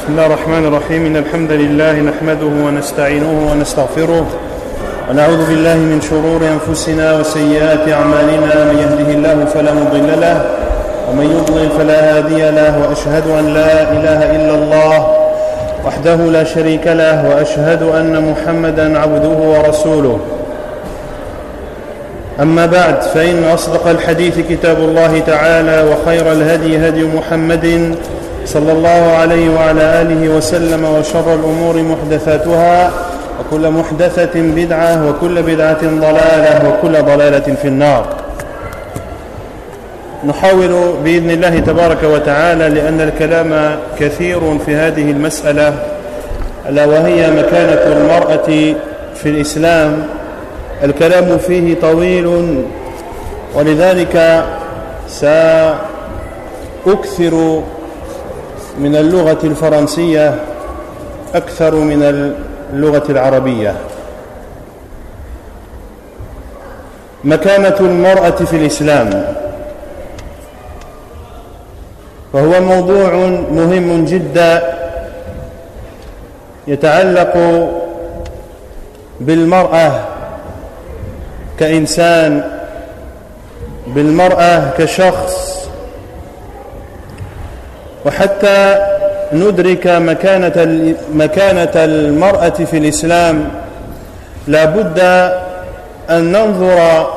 بسم الله الرحمن الرحيم إن الحمد لله نحمده ونستعينه ونستغفره ونعوذ بالله من شرور أنفسنا وسيئات أعمالنا من يهده الله فلا مضل له ومن يضلل فلا هادي له وأشهد أن لا إله إلا الله وحده لا شريك له وأشهد أن محمدا عبده ورسوله أما بعد فإن أصدق الحديث كتاب الله تعالى وخير الهدي هدي محمد صلى الله عليه وعلى آله وسلم وشر الأمور محدثاتها وكل محدثة بدعة وكل بدعة ضلالة وكل ضلالة في النار. نحاول بإذن الله تبارك وتعالى لأن الكلام كثير في هذه المسألة ألا وهي مكانة المرأة في الإسلام. الكلام فيه طويل ولذلك سأكثر من اللغة الفرنسية أكثر من اللغة العربية. مكانة المرأة في الإسلام، وهو موضوع مهم جدا يتعلق بالمرأة كإنسان، بالمرأة كشخص، وحتى ندرك مكانة المرأة في الإسلام لا بد أن ننظر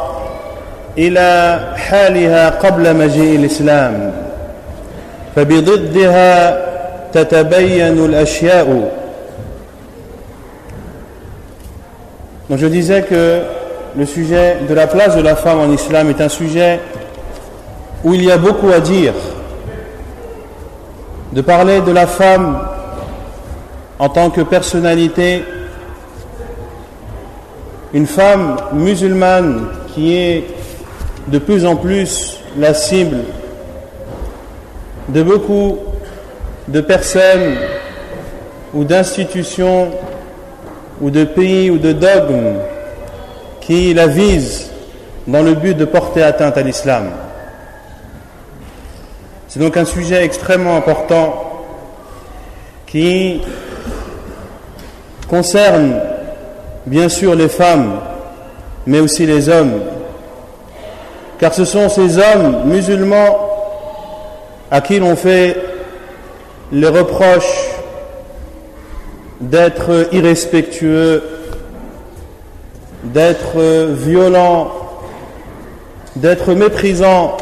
إلى حالها قبل مجيء الإسلام، فبضدها تتبين الأشياء. Donc je disais que le sujet de la place de la femme en islam est un sujet où il y a beaucoup à dire. De parler de la femme en tant que personnalité, une femme musulmane qui est de plus en plus la cible de beaucoup de personnes ou d'institutions ou de pays ou de dogmes qui la visent dans le but de porter atteinte à l'islam. C'est donc un sujet extrêmement important qui concerne bien sûr les femmes, mais aussi les hommes, car ce sont ces hommes musulmans à qui l'on fait les reproches d'être irrespectueux, d'être violents, d'être méprisants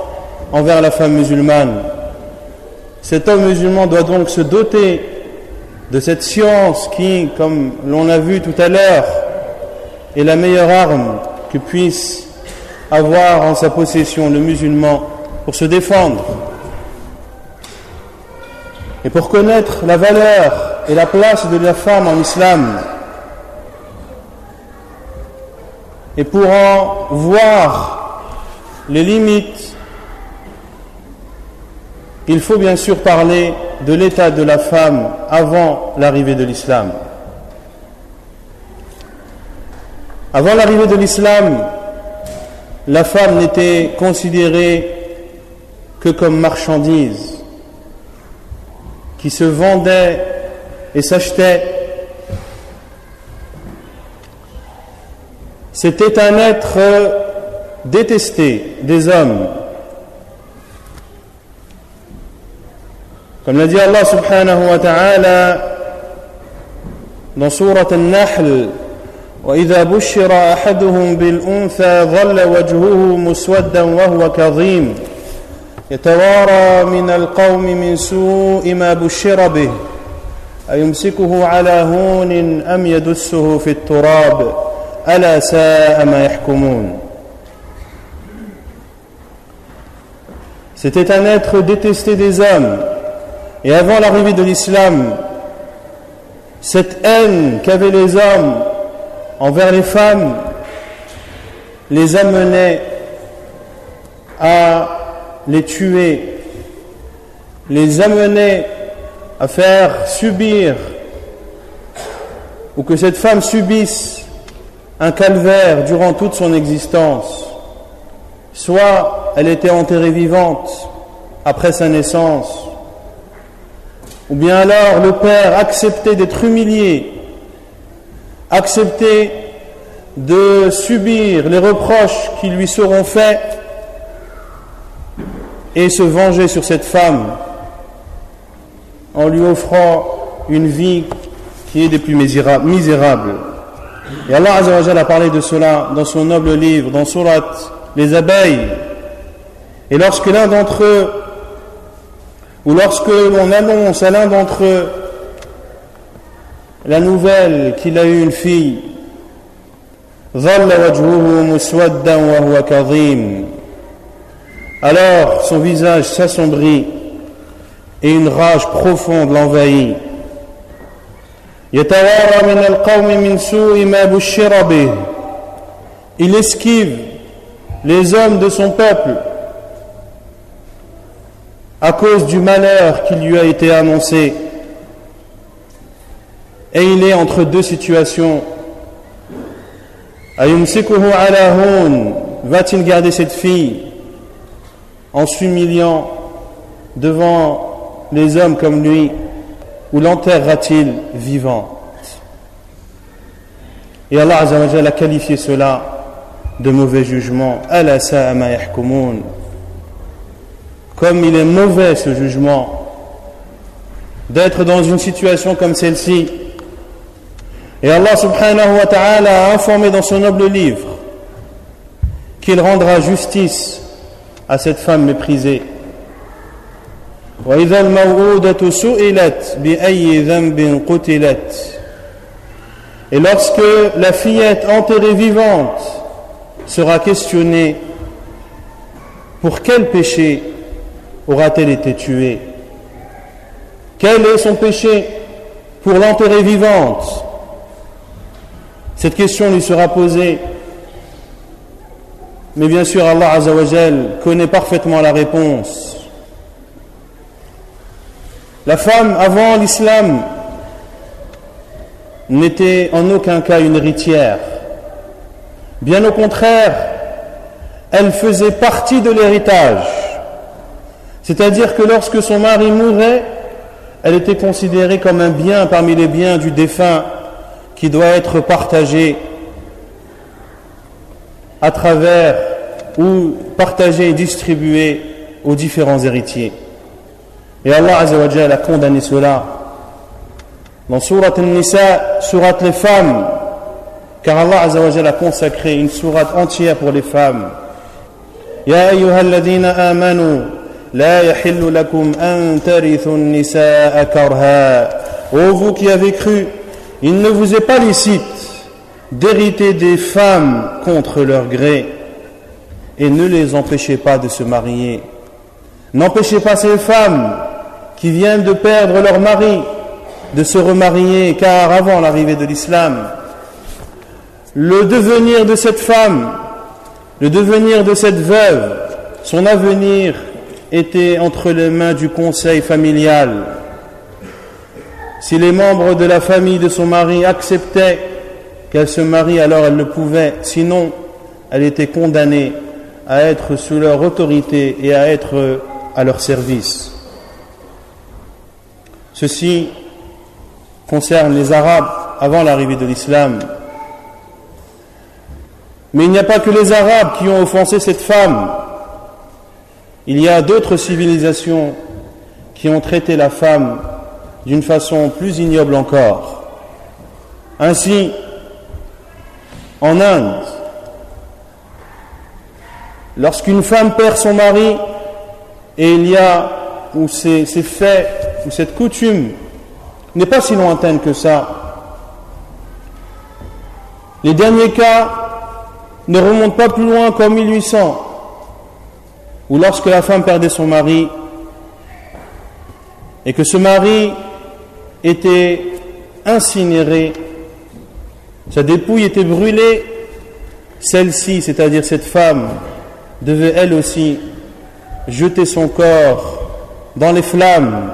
envers la femme musulmane. Cet homme musulman doit donc se doter de cette science qui, comme l'on a vu tout à l'heure, est la meilleure arme que puisse avoir en sa possession le musulman pour se défendre et pour connaître la valeur et la place de la femme en islam, et pour en voir les limites. Il faut bien sûr parler de l'état de la femme avant l'arrivée de l'islam. Avant l'arrivée de l'islam, la femme n'était considérée que comme marchandise qui se vendait et s'achetait. C'était un être détesté des hommes. Comme l'a dit Allah subhanahu wa ta'ala dans sourate An-Nahl: وَإِذَا بُشِّرَ أَحَدُهُمْ بِالْأُنْثَى ظَلَّ وَجْهُهُ مُسْوَدًّا وَهُوَ كَظِيمٌ يَتَوَارَى مِنَ الْقَوْمِ مِنْ سُوءِ مَا بُشِّرَ بِهِ أَيُمْسِكُهُ عَلَى هُونٍ أَمْ يَدُسُّهُ فِي التُّرَابِ أَلَا سَاءَ مَا يَحْكُمُونَ. C'était un être détesté des hommes. Et avant l'arrivée de l'islam, cette haine qu'avaient les hommes envers les femmes les amenait à les tuer, les amenait à faire subir, ou que cette femme subisse un calvaire durant toute son existence. Soit elle était enterrée vivante après sa naissance, ou bien alors le père acceptait d'être humilié, acceptait de subir les reproches qui lui seront faits et se venger sur cette femme en lui offrant une vie qui est des plus misérables. Et Allah Azza wa Jalla a parlé de cela dans son noble livre, dans Sourate les abeilles. Et lorsque l'un d'entre eux, ou lorsque l'on annonce à l'un d'entre eux la nouvelle qu'il a eu une fille, alors son visage s'assombrit et une rage profonde l'envahit. Il esquive les hommes de son peuple à cause du malheur qui lui a été annoncé. Et il est entre deux situations. Va-t-il garder cette fille en s'humiliant devant les hommes comme lui, ou l'enterrera-t-il vivante? Et Allah Azza wa Jalla a qualifié cela de mauvais jugement. Ala sa'a ma yahkumun. Comme il est mauvais ce jugement d'être dans une situation comme celle-ci. Et Allah subhanahu wa ta'ala a informé dans son noble livre qu'il rendra justice à cette femme méprisée. وَإِذَا الْمَوْءُودَةُ سُئِلَتْ بِأَيِّ ذَنْبٍ قُتِلَتْ. Et lorsque la fillette enterrée vivante sera questionnée, pour quel péché aura-t-elle été tuée? Quel est son péché pour l'enterrer vivante? Cette question lui sera posée. Mais bien sûr, Allah Azza wa Jal connaît parfaitement la réponse. La femme, avant l'islam, n'était en aucun cas une héritière. Bien au contraire, elle faisait partie de l'héritage. C'est-à-dire que lorsque son mari mourait, elle était considérée comme un bien parmi les biens du défunt qui doit être partagé à travers ou partagé et distribué aux différents héritiers. Et Allah Azza wa Jalla a condamné cela dans Sourate An-Nisa, Sourate les femmes, car Allah Azza wa Jalla a consacré une sourate entière pour les femmes. Ya ayyuhalladhina amanu la yahillu lakum an tarithu an-nisaa karha. Ô vous qui avez cru, il ne vous est pas licite d'hériter des femmes contre leur gré, et ne les empêchez pas de se marier. N'empêchez pas ces femmes qui viennent de perdre leur mari de se remarier, car avant l'arrivée de l'islam, le devenir de cette femme, le devenir de cette veuve, son avenir était entre les mains du conseil familial. Si les membres de la famille de son mari acceptaient qu'elle se marie, alors elle le pouvait, sinon elle était condamnée à être sous leur autorité et à être à leur service. Ceci concerne les Arabes avant l'arrivée de l'islam. Mais il n'y a pas que les Arabes qui ont offensé cette femme. Il y a d'autres civilisations qui ont traité la femme d'une façon plus ignoble encore. Ainsi, en Inde, lorsqu'une femme perd son mari, et il y a, ou c'est fait, ou cette coutume n'est pas si lointaine que ça. Les derniers cas ne remontent pas plus loin qu'en 1800, où lorsque la femme perdait son mari, et que ce mari était incinéré, sa dépouille était brûlée, celle-ci, c'est-à-dire cette femme, devait elle aussi jeter son corps dans les flammes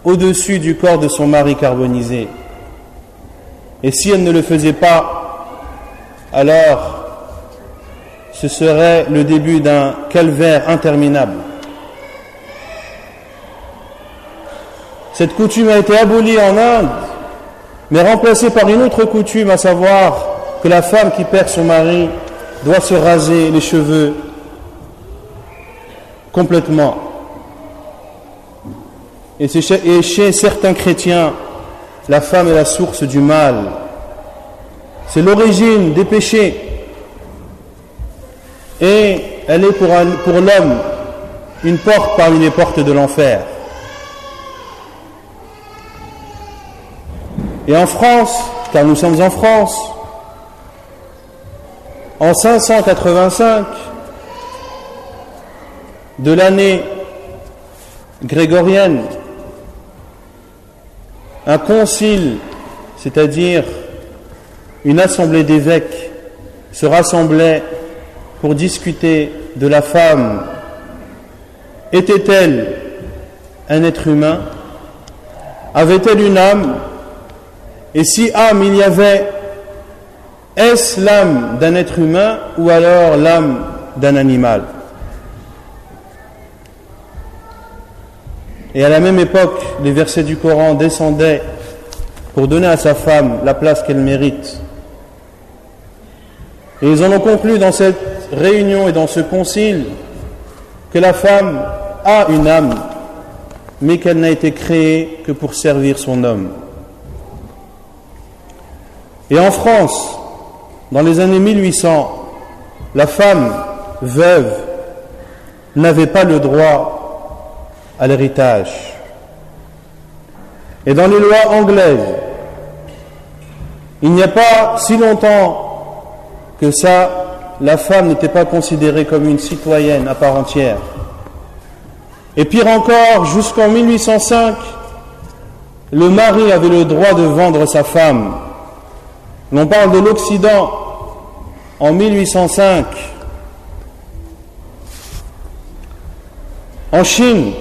au-dessus du corps de son mari carbonisé. Et si elle ne le faisait pas, alors ce serait le début d'un calvaire interminable. cette coutume a été abolie en Inde, mais remplacée par une autre coutume, à savoir que la femme qui perd son mari doit se raser les cheveux complètement. Et chez certains chrétiens, la femme est la source du mal. C'est l'origine des péchés. Et elle est pour l'homme une porte parmi les portes de l'enfer. Et en France, car nous sommes en France, en 585 de l'année grégorienne, un concile, c'est-à-dire une assemblée d'évêques, se rassemblait pour discuter de la femme. Était-elle un être humain? Avait-elle une âme? Et si âme il y avait, est-ce l'âme d'un être humain ou alors l'âme d'un animal? Et à la même époque, les versets du Coran descendaient pour donner à sa femme la place qu'elle mérite. Et ils en ont conclu dans cette réunion et dans ce concile que la femme a une âme, mais qu'elle n'a été créée que pour servir son homme. Et en France, dans les années 1800, la femme veuve n'avait pas le droit à l'héritage. Et dans les lois anglaises, il n'y a pas si longtemps que ça, la femme n'était pas considérée comme une citoyenne à part entière. Et pire encore, jusqu'en 1805, le mari avait le droit de vendre sa femme. L'on parle de l'Occident en 1805. En Chine,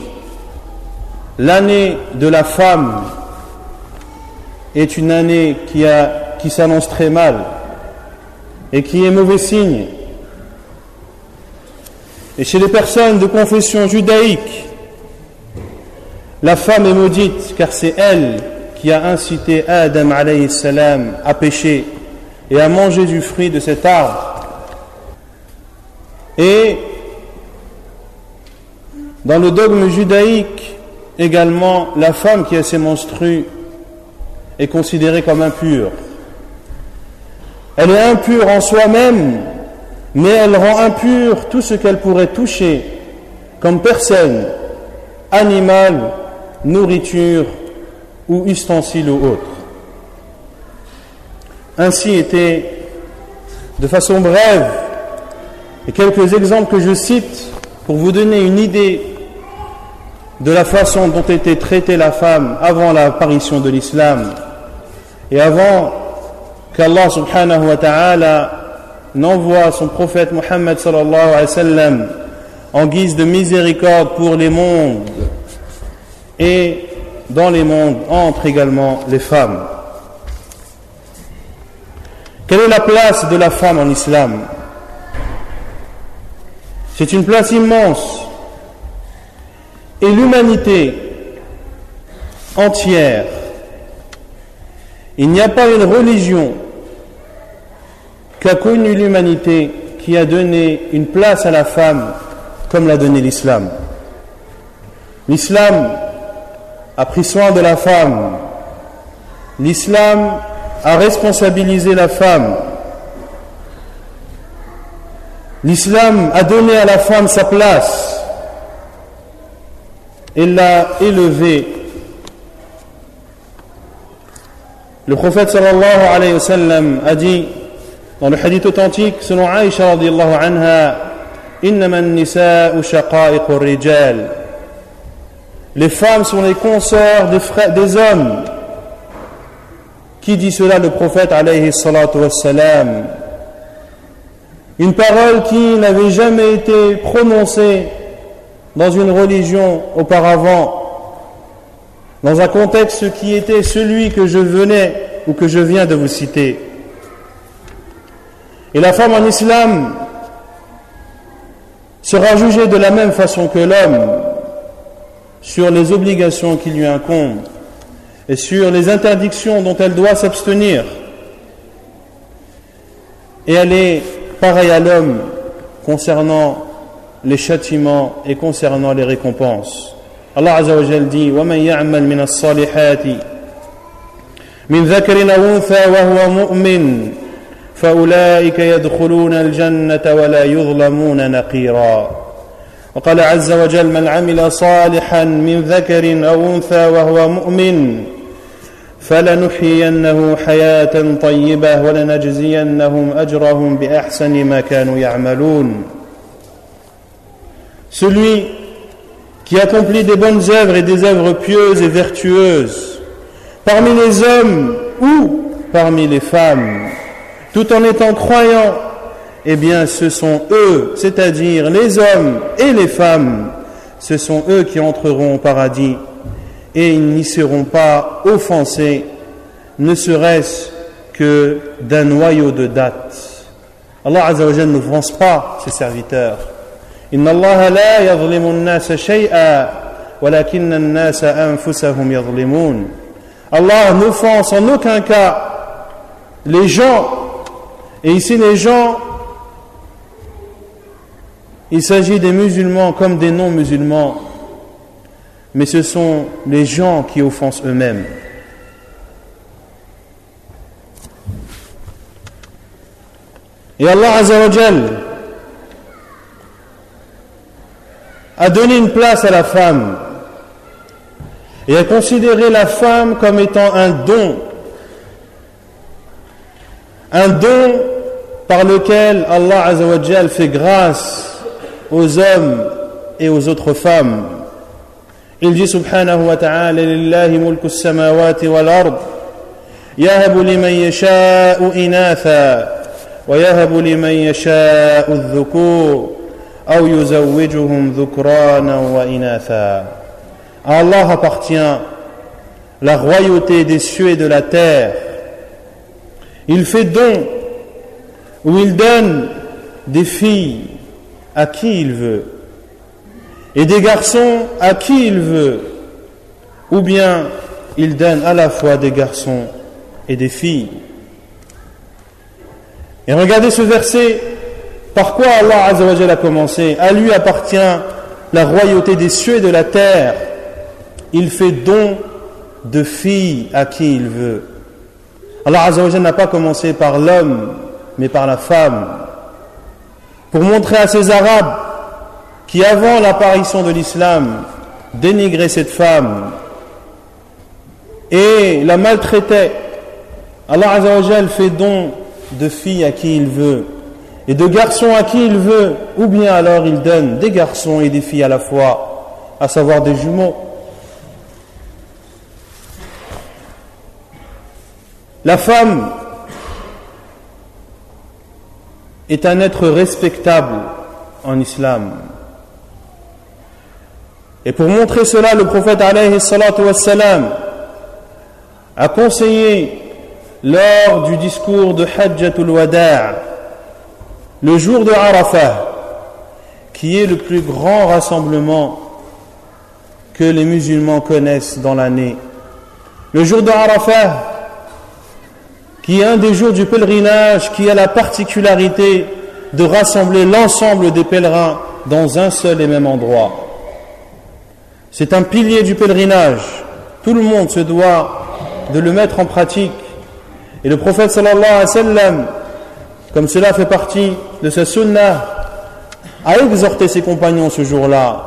l'année de la femme est une année qui s'annonce très mal et qui est mauvais signe. Et chez les personnes de confession judaïque, la femme est maudite car c'est elle qui a incité Adam alayhi salam à pécher et à manger du fruit de cet arbre. Et dans le dogme judaïque également, la femme qui a ses menstrues est considérée comme impure. Elle est impure en soi-même, mais elle rend impur tout ce qu'elle pourrait toucher comme personne, animal, nourriture ou ustensile ou autre. Ainsi étaient, de façon brève, et quelques exemples que je cite pour vous donner une idée de la façon dont était traitée la femme avant l'apparition de l'islam et avant qu'Allah subhanahu wa ta'ala n'envoie son prophète Muhammad sallallahu alayhi wa sallam en guise de miséricorde pour les mondes, et dans les mondes entrent également les femmes. Quelle est la place de la femme en islam? C'est une place immense, et l'humanité entière, il n'y a pas une religion qu'a connue l'humanité qui a donné une place à la femme comme l'a donné l'islam. L'islam a pris soin de la femme. L'islam a responsabilisé la femme. L'islam a donné à la femme sa place et l'a élevée. Le prophète sallallahu alayhi wa sallam a dit dans le hadith authentique selon Aïcha radiyallahu anha: innama an-nisa'u shaqa'iqu ar-rijal. Les femmes sont les consoeurs des hommes. Qui dit cela? Le prophète alayhi salatu wassalam. Une parole qui n'avait jamais été prononcée dans une religion auparavant, dans un contexte qui était celui que je venais ou que je viens de vous citer. Et la femme en islam sera jugée de la même façon que l'homme. sur les obligations qui lui incombent et sur les interdictions dont elle doit s'abstenir. Et elle est pareille à l'homme concernant les châtiments et concernant les récompenses. Allah Azza wa Jal dit وَمَنْ يَعْمَلْ مِنَ الصَّالِحَاتِ مِنْ ذَكَرٍ أَوْ أُنْثَى وَهُوَ مُؤْمِنٌ فَأُولَئِكَ يَدْخُلُونَ الْجَنَّةَ وَلَا يُظْلَمُونَ نَقِيرًا وقال عز وجل من عمل صالحا من ذكر أو أنثى وهو مؤمن فلنحيينه حياة طيبة ولنجزينهم أجرهم بأحسن ما كانوا يعملون. Celui qui accomplit des bonnes œuvres et des œuvres pieuses et vertueuses parmi les hommes ou parmi les femmes, tout en étant croyants, eh bien ce sont eux, c'est-à-dire les hommes et les femmes, ce sont eux qui entreront au paradis et ils n'y seront pas offensés, ne serait-ce que d'un noyau de dattes. Allah Azza wa Jalla n'offense pas ses serviteurs. Inna Allah la yadhlimu an-nasa shay'a walakinna an-nasa anfusahum yadhlimun. Allah n'offense en aucun cas les gens, et ici les gens, il s'agit des musulmans comme des non-musulmans, mais ce sont les gens qui offensent eux-mêmes. Et Allah Azza wa Jal a donné une place à la femme et a considéré la femme comme étant un don par lequel Allah Azza wa Jal fait grâce aux hommes et aux autres femmes. Il dit subhanahu wa ta'ala lillahi mulku as-samawati wal ard yahabu liman yasha'u inatha wa yahabu liman yasha'u adh-dhukur aw yuzawwijuhum dhukranan wa inatha. À Allah appartient la royauté des cieux et de la terre. Il fait don ou il donne des filles à qui il veut et des garçons à qui il veut, ou bien il donne à la fois des garçons et des filles. Et regardez ce verset, par quoi Allah Azza wa Jalla a commencé. À lui appartient la royauté des cieux et de la terre. Il fait don de filles à qui il veut. Allah Azza wa Jalla n'a pas commencé par l'homme, mais par la femme, pour montrer à ces Arabes qui, avant l'apparition de l'islam, dénigraient cette femme et la maltraitaient. Allah Azza wa Jalla fait don de filles à qui il veut et de garçons à qui il veut, ou bien alors il donne des garçons et des filles à la fois, à savoir des jumeaux. La femme est un être respectable en islam. Et pour montrer cela, le prophète alayhi salatu wassalam a conseillé lors du discours de Hajjatul Wada', le jour de Arafah, qui est le plus grand rassemblement que les musulmans connaissent dans l'année. Le jour de Arafah, qui est un des jours du pèlerinage, qui a la particularité de rassembler l'ensemble des pèlerins dans un seul et même endroit. C'est un pilier du pèlerinage. Tout le monde se doit de le mettre en pratique. Et le prophète sallallahu alayhi wa sallam, comme cela fait partie de sa sunnah, a exhorté ses compagnons ce jour-là.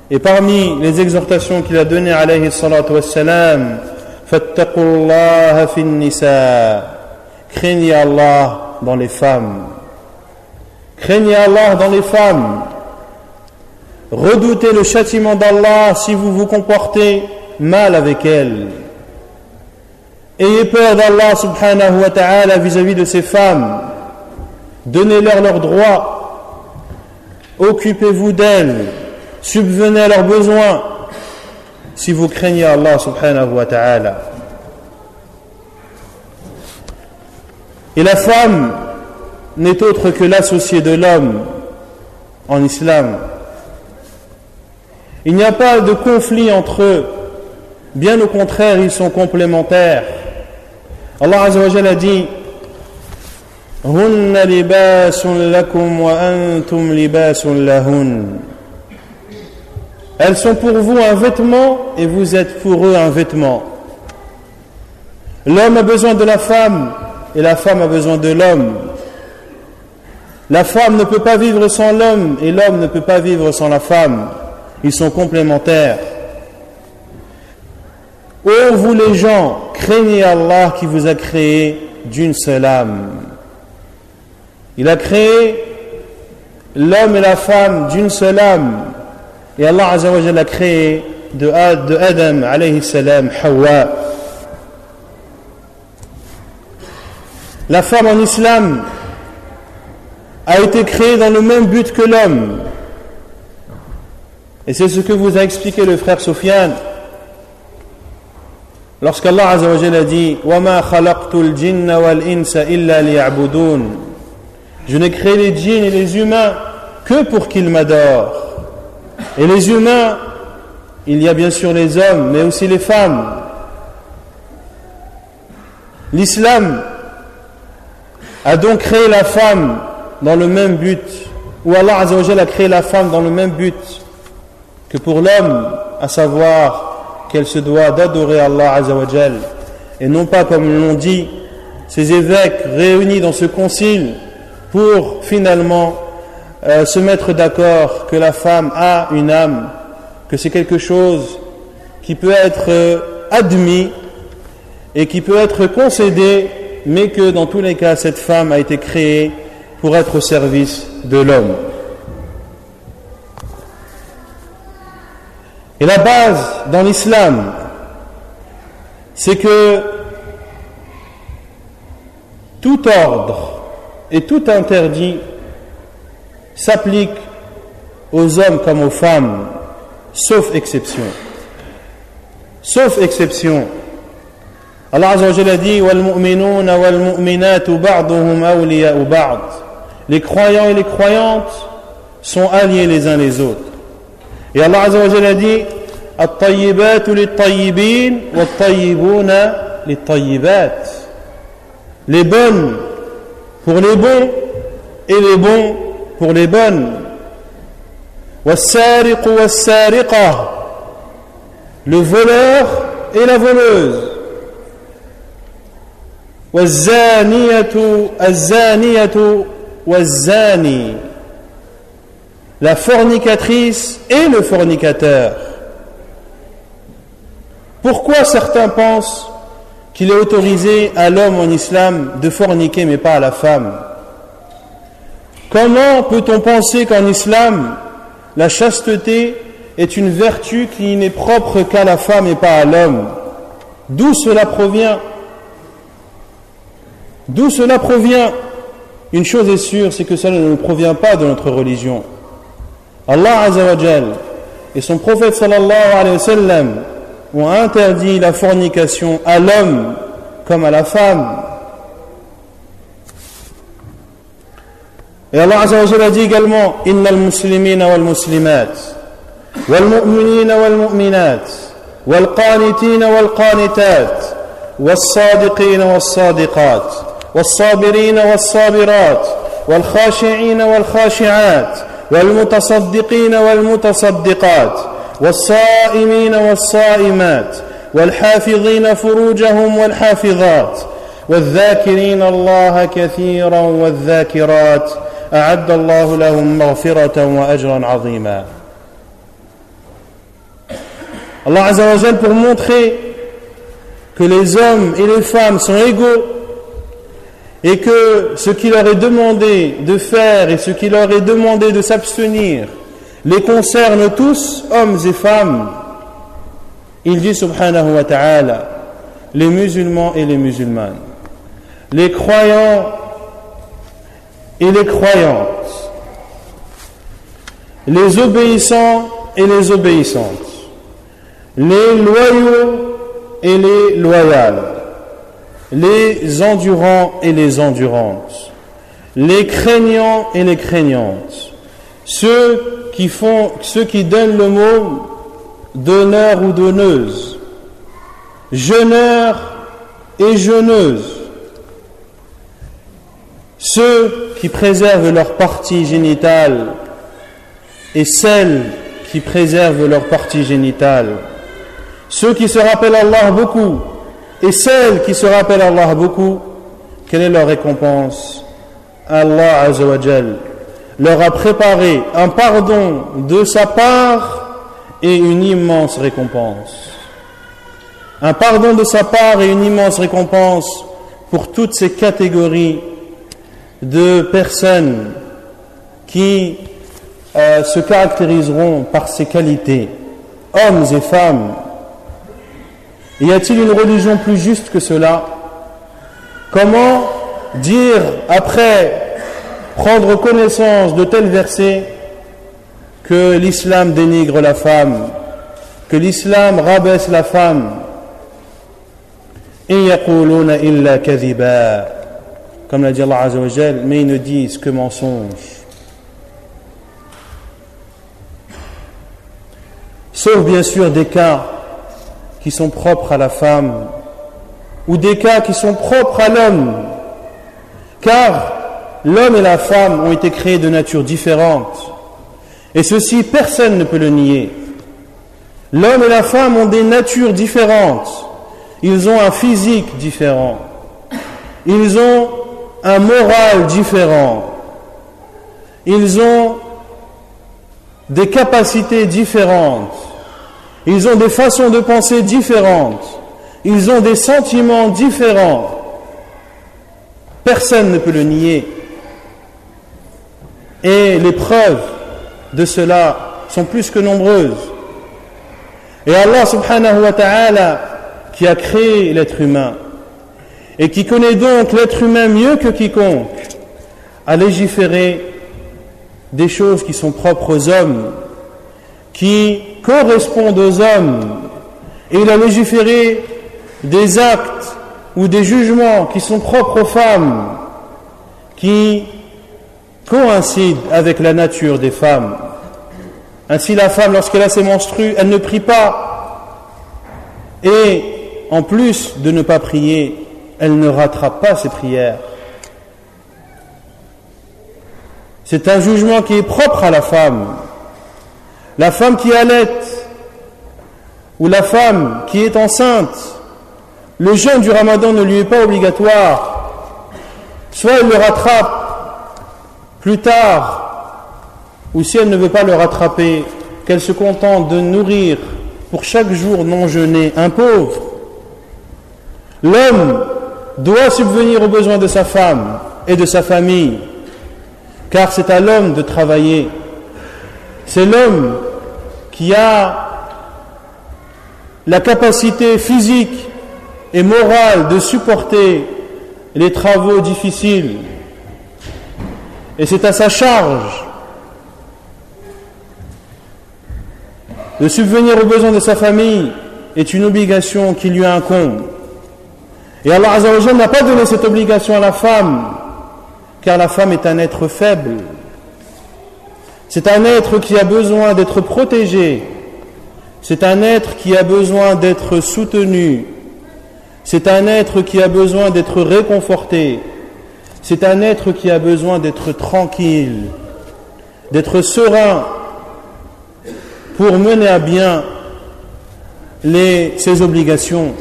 Et parmi les exhortations qu'il a données alayhi salatu wassalam, fattaqullaha fin nisa, craignez Allah dans les femmes. Craignez Allah dans les femmes. Redoutez le châtiment d'Allah si vous vous comportez mal avec elles. Ayez peur d'Allah subhanahu wa ta'ala vis-à-vis de ces femmes. Donnez-leur leurs droits. Occupez-vous d'elles. Subvenez à leurs besoins. Si vous craignez Allah subhanahu wa ta'ala. Et la femme n'est autre que l'associée de l'homme en islam. Il n'y a pas de conflit entre eux. Bien au contraire, ils sont complémentaires. Allah Azza wa Jalla a dit Hunna libasun lakum wa antum libasun lahun. Elles sont pour vous un vêtement et vous êtes pour eux un vêtement. L'homme a besoin de la femme et la femme a besoin de l'homme. La femme ne peut pas vivre sans l'homme et l'homme ne peut pas vivre sans la femme. Ils sont complémentaires. Ô vous les gens, craignez Allah qui vous a créé d'une seule âme. Il a créé l'homme et la femme d'une seule âme. Et Allah Azza wa Jalla a créé de Adam alayhi salam Hawa. La femme en islam a été créée dans le même but que l'homme. Et c'est ce que vous a expliqué le frère Sofiane. Lorsqu'Allah Azza wa Jalla dit وَمَا خَلَقْتُ الْجِنَّ وَالْإِنسَ إِلَّا لِيَعْبُدُونَ. Je n'ai créé les djinns et les humains que pour qu'ils m'adorent. Et les humains, il y a bien sûr les hommes, mais aussi les femmes. L'islam a donc créé la femme dans le même but, ou Allah Azza wa Jalla a créé la femme dans le même but que pour l'homme, à savoir qu'elle se doit d'adorer Allah Azza wa Jalla, et non pas comme l'ont dit ces évêques réunis dans ce concile pour finalement se mettre d'accord que la femme a une âme, que c'est quelque chose qui peut être admis et qui peut être concédé, mais que dans tous les cas cette femme a été créée pour être au service de l'homme. Et la base dans l'islam, c'est que tout ordre et tout interdit s'applique aux hommes comme aux femmes, sauf exception. Sauf exception. Allah Azza wa Jalla dit وَالْمُؤْمِنُونَ وَالْمُؤْمِنَاتُ بَعْضُهُمْ أَوْلِيَاءُ بَعْضٍ. Les croyants et les croyantes sont alliés les uns les autres. Et Allah Azza wa Jalla dit الطيبات للطيبين والطيبون للطيبات. Les bonnes pour les bons et les bons pour les bonnes. والسارق والسارقة. Le voleur et la voleuse. والزانية الزانية والزاني. La fornicatrice et le fornicateur. Pourquoi certains pensent qu'il est autorisé à l'homme en islam de forniquer mais pas à la femme? Comment peut-on penser qu'en islam la chasteté est une vertu qui n'est propre qu'à la femme et pas à l'homme? D'où cela provient? D'où cela provient? Une chose est sûre, c'est que cela ne provient pas de notre religion. Allah Azza wa Jal et son prophète sallallahu alayhi wa sallam ont interdit la fornication à l'homme comme à la femme. Et Allah Azza wa Jalla a dit également Innal muslimina wal muslimat wal mu'minina wal mu'minat wal qanitina wal qanitat was sadiqina was sadiqat was sabirina was sabirat wal khashi'ina wal khashi'at والمتصدقين والمتصدقات والصائمين والصائمات والحافظين فروجهم والحافظات والذاكرين الله كثيرا والذاكرات أعد الله لهم مغفرة وأجرا عظيما. Allah Azza wa Jal, pour montrer que les hommes et les femmes sont égaux et que ce qui leur est demandé de faire et ce qui leur est demandé de s'abstenir les concerne tous, hommes et femmes, il dit subhanahu wa ta'ala, les musulmans et les musulmanes, les croyants et les croyantes, les obéissants et les obéissantes, les loyaux et les loyales, les endurants et les endurantes, les craignants et les craignantes, ceux qui donnent l'aumône donneurs ou donneuses, jeûneurs et jeûneuses, ceux qui préservent leur partie génitale et celles qui préservent leur partie génitale, ceux qui se rappellent Allah beaucoup et celles qui se rappellent Allah beaucoup, quelle est leur récompense? Allah Azza wa Jal leur a préparé un pardon de sa part et une immense récompense. Un pardon de sa part et une immense récompense pour toutes ces catégories de personnes qui se caractériseront par ces qualités, hommes et femmes. Y a-t-il une religion plus juste que cela? Comment dire, après prendre connaissance de tels versets, que l'islam dénigre la femme, que l'islam rabaisse la femme? In yaquluna illa kadhiba, comme l'a dit Allah Azza wa Jal, mais ils ne disent que mensonges. Sauf bien sûr des cas qui sont propres à la femme ou des cas qui sont propres à l'homme, car l'homme et la femme ont été créés de nature différente, et ceci personne ne peut le nier. L'homme et la femme ont des natures différentes, ils ont un physique différent, ils ont un moral différent, ils ont des capacités différentes, ils ont des façons de penser différentes, ils ont des sentiments différents. Personne ne peut le nier. Et les preuves de cela sont plus que nombreuses. Et Allah subhanahu wa ta'ala, qui a créé l'être humain et qui connaît donc l'être humain mieux que quiconque, a légiféré des choses qui sont propres aux hommes, qui correspondent aux hommes, et il a légiféré des actes ou des jugements qui sont propres aux femmes, qui coïncident avec la nature des femmes. Ainsi, la femme, lorsqu'elle a ses menstrues, elle ne prie pas, et en plus de ne pas prier, elle ne rattrape pas ses prières. C'est un jugement qui est propre à la femme. La femme qui allaite ou la femme qui est enceinte, le jeûne du Ramadan ne lui est pas obligatoire. Soit elle le rattrape plus tard, ou si elle ne veut pas le rattraper, qu'elle se contente de nourrir pour chaque jour non jeûné un pauvre. L'homme doit subvenir aux besoins de sa femme et de sa famille, car c'est à l'homme de travailler. C'est l'homme qui a la capacité physique et morale de supporter les travaux difficiles. Et c'est à sa charge de subvenir aux besoins de sa famille, est une obligation qui lui incombe. Et Allah Azza wa Jalla n'a pas donné cette obligation à la femme, car la femme est un être faible. C'est un être qui a besoin d'être protégé. C'est un être qui a besoin d'être soutenu. C'est un être qui a besoin d'être réconforté. C'est un être qui a besoin d'être tranquille, d'être serein pour mener à bien ses obligations.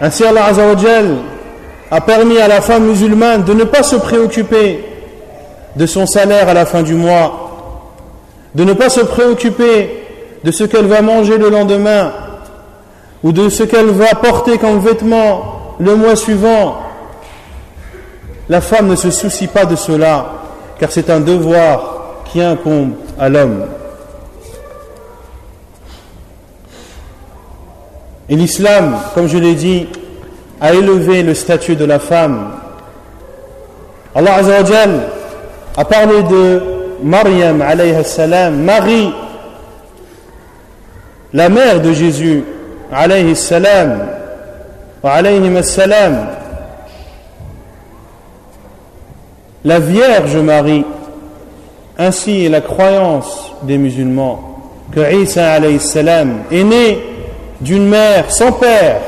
Ainsi, Allah Azza wa Jal a permis à la femme musulmane de ne pas se préoccuper de son salaire à la fin du mois, de ne pas se préoccuper de ce qu'elle va manger le lendemain ou de ce qu'elle va porter comme vêtement le mois suivant. La femme ne se soucie pas de cela, car c'est un devoir qui incombe à l'homme. Et l'islam, comme je l'ai dit, a élevé le statut de la femme. Allah Azza wa Jal a parlé de Maryam alayha salam, Marie, la mère de Jésus alayhi salam, wa alayhim salam, la Vierge Marie. Ainsi est la croyance des musulmans. que Isa alayhi salam est né d'une mère sans père.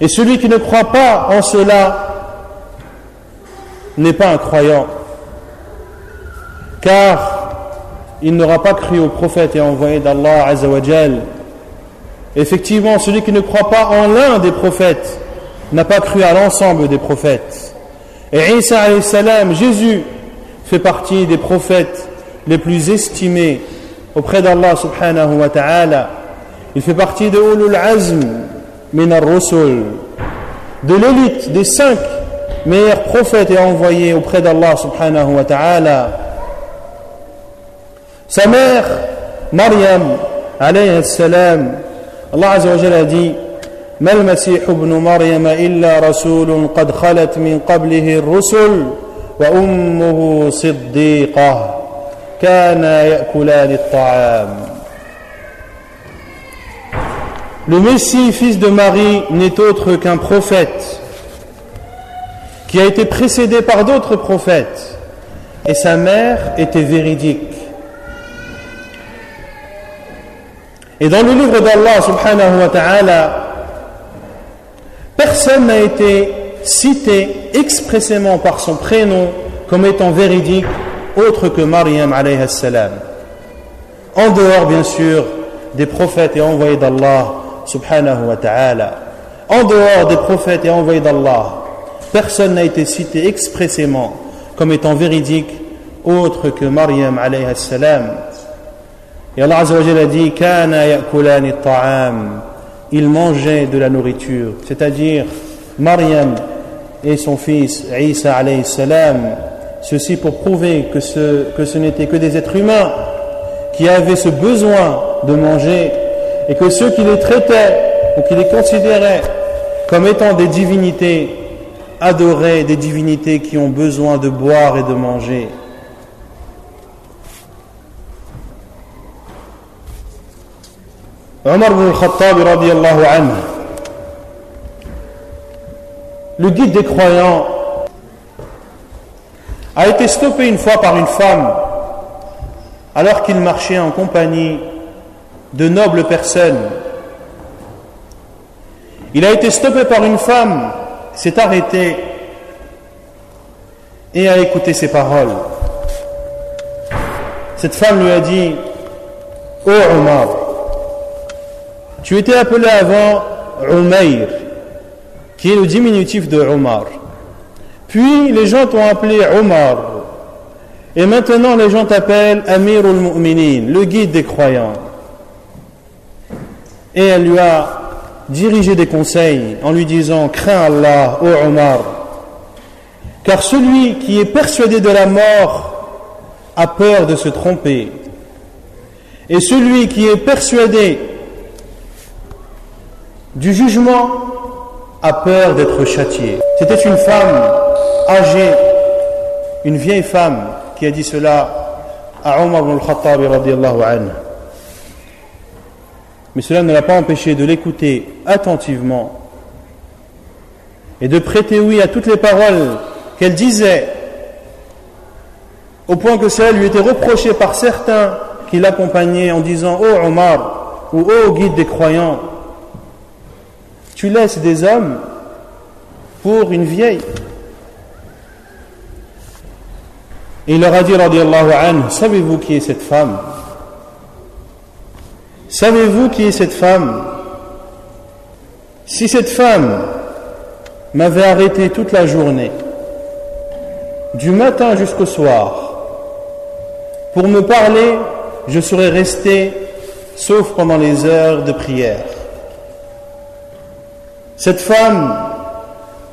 Et celui qui ne croit pas en cela n'est pas un croyant, car il n'aura pas cru au prophète et envoyé d'Allah Azza wa Jal. Effectivement, celui qui ne croit pas en l'un des prophètes n'a pas cru à l'ensemble des prophètes. Et Isa alayhi salam, Jésus, fait partie des prophètes les plus estimés auprès d'Allah subhanahu wa ta'ala. Il fait partie de Ulul Azm min ar-Rusul, de l'élite des 5 meilleurs prophètes et envoyés auprès d'Allah subhanahu wa ta'ala. Sa mère, Maryam alayhi salam, Allah Azza wa Jalla a dit: ما المسيح ابن مريم إلا رسول قد خلت من قبله الرسل وأمه صديقة كانا يأكلان الطعام. Le Messie, fils de Marie, n'est autre qu'un prophète qui a été précédé par d'autres prophètes, et sa mère était véridique. Et dans le livre d'Allah subhanahu wa ta'ala, personne n'a été cité expressément par son prénom comme étant véridique autre que Maryam alayhi salam, en dehors bien sûr des prophètes et envoyés d'Allah subhanahu wa ta'ala. En dehors des prophètes et envoyés d'Allah, personne n'a été cité expressément comme étant véridique autre que Maryam alayhi salam. Et Allah Azza wa Jalla a dit: Kana ya'kulani at-ta'am, ils mangeaient de la nourriture, c'est-à-dire Maryam et son fils Isa alayhi salam. Ceci pour prouver que ce n'était que des êtres humains qui avaient ce besoin de manger, et que ceux qui les traitaient ou qui les considéraient comme étant des divinités adoraient des divinités qui ont besoin de boire et de manger. Omar ibn al-Khattab radiyallahu anhu, le guide des croyants, a été stoppé une fois par une femme alors qu'il marchait en compagnie de nobles personnes. Il a été stoppé par une femme, s'est arrêté et a écouté ses paroles. Cette femme lui a dit: Ô Omar, tu étais appelé avant Umayr, qui est le diminutif de Omar. Puis les gens t'ont appelé Omar. Et maintenant les gens t'appellent Amirul Mu'minin, le guide des croyants. Et elle lui a dirigé des conseils en lui disant: crains Allah, ô Omar, car celui qui est persuadé de la mort a peur de se tromper, et celui qui est persuadé du jugement a peur d'être châtié. C'était une femme âgée, une vieille femme, qui a dit cela à Omar ibn al-Khattab radiyallahu anhu. Mais cela ne l'a pas empêché de l'écouter attentivement et de prêter oui à toutes les paroles qu'elle disait, au point que cela lui était reproché par certains qui l'accompagnaient en disant: ô Omar, ou ô guide des croyants, tu laisses des hommes pour une vieille. Et il leur a dit radiyallahu anhu: savez-vous qui est cette femme? Savez-vous qui est cette femme? Si cette femme m'avait arrêté toute la journée, du matin jusqu'au soir, pour me parler, je serais resté sauf pendant les heures de prière. Cette femme,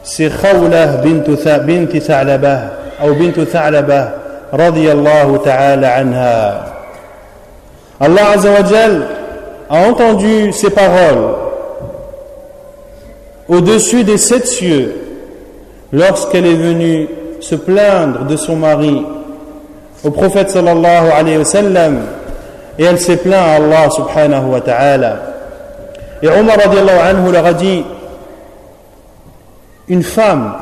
c'est Khawlah binti Tha'labah, ou bintu Tha'labah, radiyallahu ta'ala anha. Allah Azza wa Jal a entendu ces paroles au-dessus des 7 cieux lorsqu'elle est venue se plaindre de son mari au prophète sallallahu alayhi wa sallam, et elle s'est plaint à Allah subhanahu wa ta'ala. Et Omar radiyallahu anhu leur a dit: une femme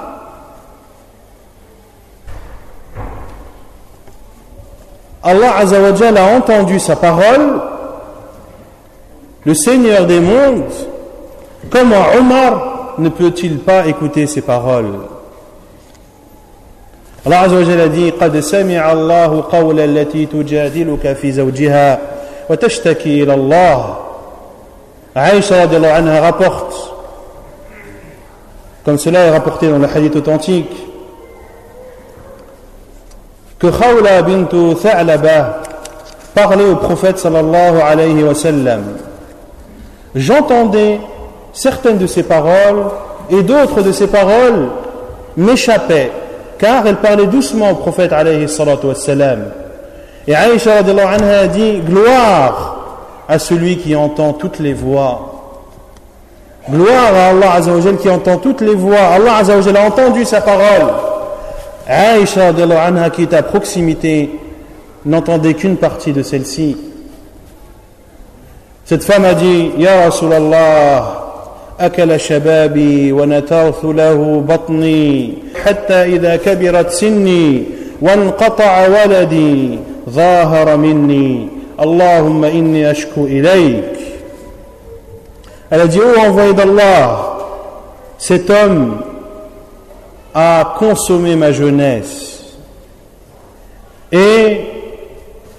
Allah Azza wa Jalla a entendu sa parole, le Seigneur des mondes, comment Omar ne peut-il pas écouter ses paroles? Allah Azza wa Jalla dit قد سمع الله قول التي تجادلك في زوجها وتشتكي إلى الله. Aïcha radiallahu anha rapporte, comme cela est rapporté dans le hadith authentique, que Khawla bint Tha'laba parlait au prophète sallallahu alayhi wa sallam. J'entendais certaines de ses paroles et d'autres de ses paroles m'échappaient, car elle parlait doucement au prophète alayhi salatu wa sallam. Et Aïcha radiallahu anha a dit gloire à celui qui entend toutes les voix. Gloire à Allah Azza wa Jalla qui entend toutes les voix. Allah Azza wa Jalla a entendu sa parole. Aïcha radiallahu anha qui est à proximité n'entendait qu'une partie de celle-ci. Cette femme a dit Ya Rasulallah, أكل شبابي ونترث له بطني حتى إذا كبرت سني وانقطع ولدي ظاهر مني اللهم إني أشكو إليك. Elle a dit ô envoyé d'Allah, cet homme a consommé ma jeunesse et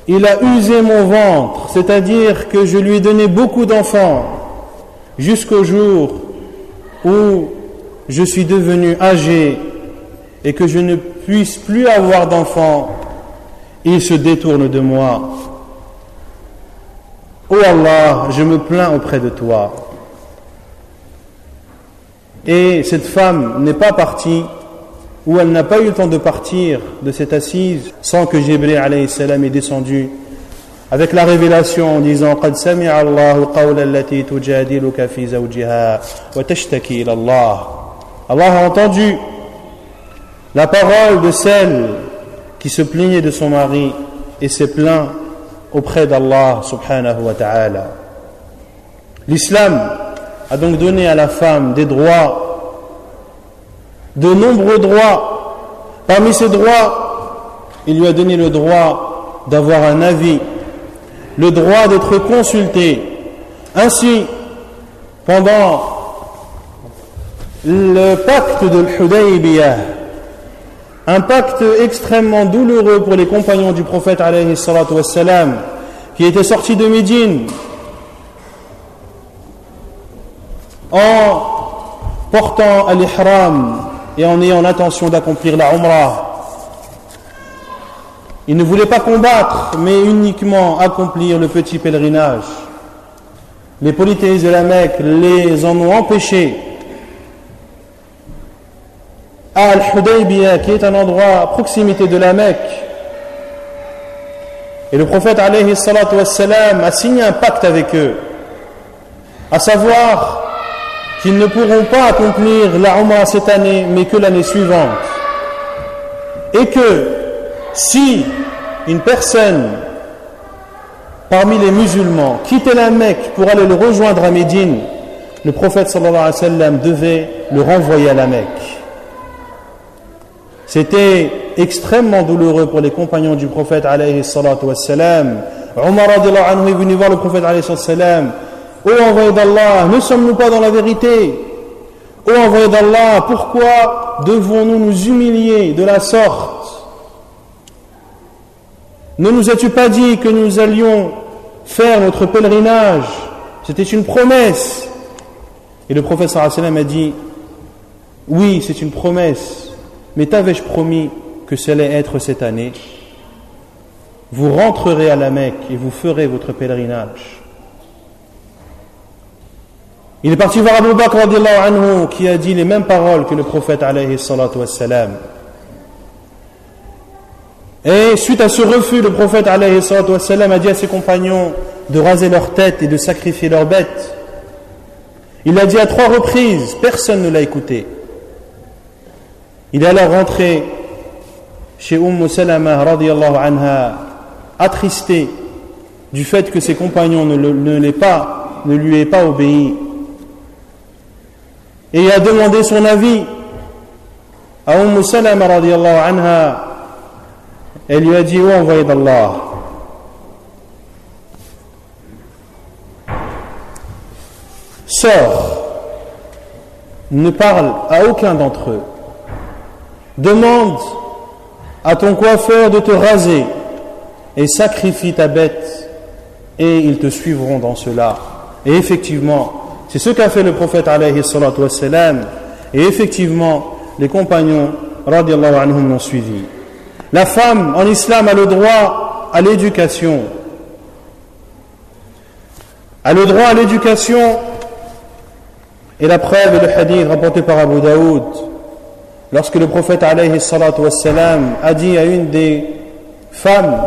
il a usé mon ventre, c'est-à-dire que je lui ai donné beaucoup d'enfants jusqu'au jour où je suis devenu âgé et que je ne puisse plus avoir d'enfants, il se détourne de moi. Ô Allah, je me plains auprès de toi. Et cette femme n'est pas partie, ou elle n'a pas eu le temps de partir de cette assise sans que Jibril alayhi salam est descendu avec la révélation en disant قد سمع الله قول التي تجادلك في زوجها وتشتكي إلى الله. Allah a entendu la parole de celle qui se plaignait de son mari et s'est plaint auprès d'Allah subhanahu wa ta'ala. L'islam a donc donné à la femme des droits, de nombreux droits. Parmi ces droits, il lui a donné le droit d'avoir un avis, le droit d'être consulté. Ainsi, pendant le pacte de l'Hudaybiyah, un pacte extrêmement douloureux pour les compagnons du prophète alayhi salatu wassalam, qui étaient sortis de Médine en portant à l'ihram et en ayant l'intention d'accomplir la umrah. Ils ne voulaient pas combattre, mais uniquement accomplir le petit pèlerinage. Les polythéistes de la Mecque les en ont empêchés. À Al-Hudaybiyah, qui est un endroit à proximité de la Mecque, et le prophète alayhi salatu wassalam a signé un pacte avec eux, à savoir qu'ils ne pourront pas accomplir la Umrah cette année, mais que l'année suivante. Et que si une personne parmi les musulmans quittait la Mecque pour aller le rejoindre à Médine, le prophète sallallahu alayhi wa sallam devait le renvoyer à la Mecque. C'était extrêmement douloureux pour les compagnons du prophète alayhi salatu wassalam. Omar radiallahu anhu est venu voir le prophète alayhi salatu wassalam. Ô envoyé d'Allah, ne sommes-nous pas dans la vérité? Ô envoyé d'Allah, pourquoi devons-nous nous humilier de la sorte? Ne nous as-tu pas dit que nous allions faire notre pèlerinage? C'était une promesse. Et le prophète sallallahu alayhi wa sallam a dit oui, c'est une promesse, mais t'avais-je promis que ça allait être cette année? Vous rentrerez à la Mecque et vous ferez votre pèlerinage. Il est parti voir Abu Bakr radiallahu anhu, qui a dit les mêmes paroles que le prophète alayhi salatu wassalam. Et suite à ce refus, le prophète alayhi salatu wassalam a dit à ses compagnons de raser leur tête et de sacrifier leurs bêtes. Il l'a dit à 3 reprises, personne ne l'a écouté. Il est alors rentré chez Salama radiallahu anha, attristé du fait que ses compagnons ne lui aient pas obéi. Et il a demandé son avis à Salama radiallahu anha. Elle lui a dit, ô envoyé d'Allah, sors, ne parle à aucun d'entre eux, demande à ton coiffeur de te raser et sacrifie ta bête et ils te suivront dans cela. Et effectivement, c'est ce qu'a fait le prophète alayhi salatu wassalam, et effectivement les compagnons radiallahu anhum l'ont suivi. La femme en islam a le droit à l'éducation. A le droit à l'éducation, et la preuve est le hadith rapporté par Abu Daoud, lorsque le prophète alayhi salatu wassalam a dit à une des femmes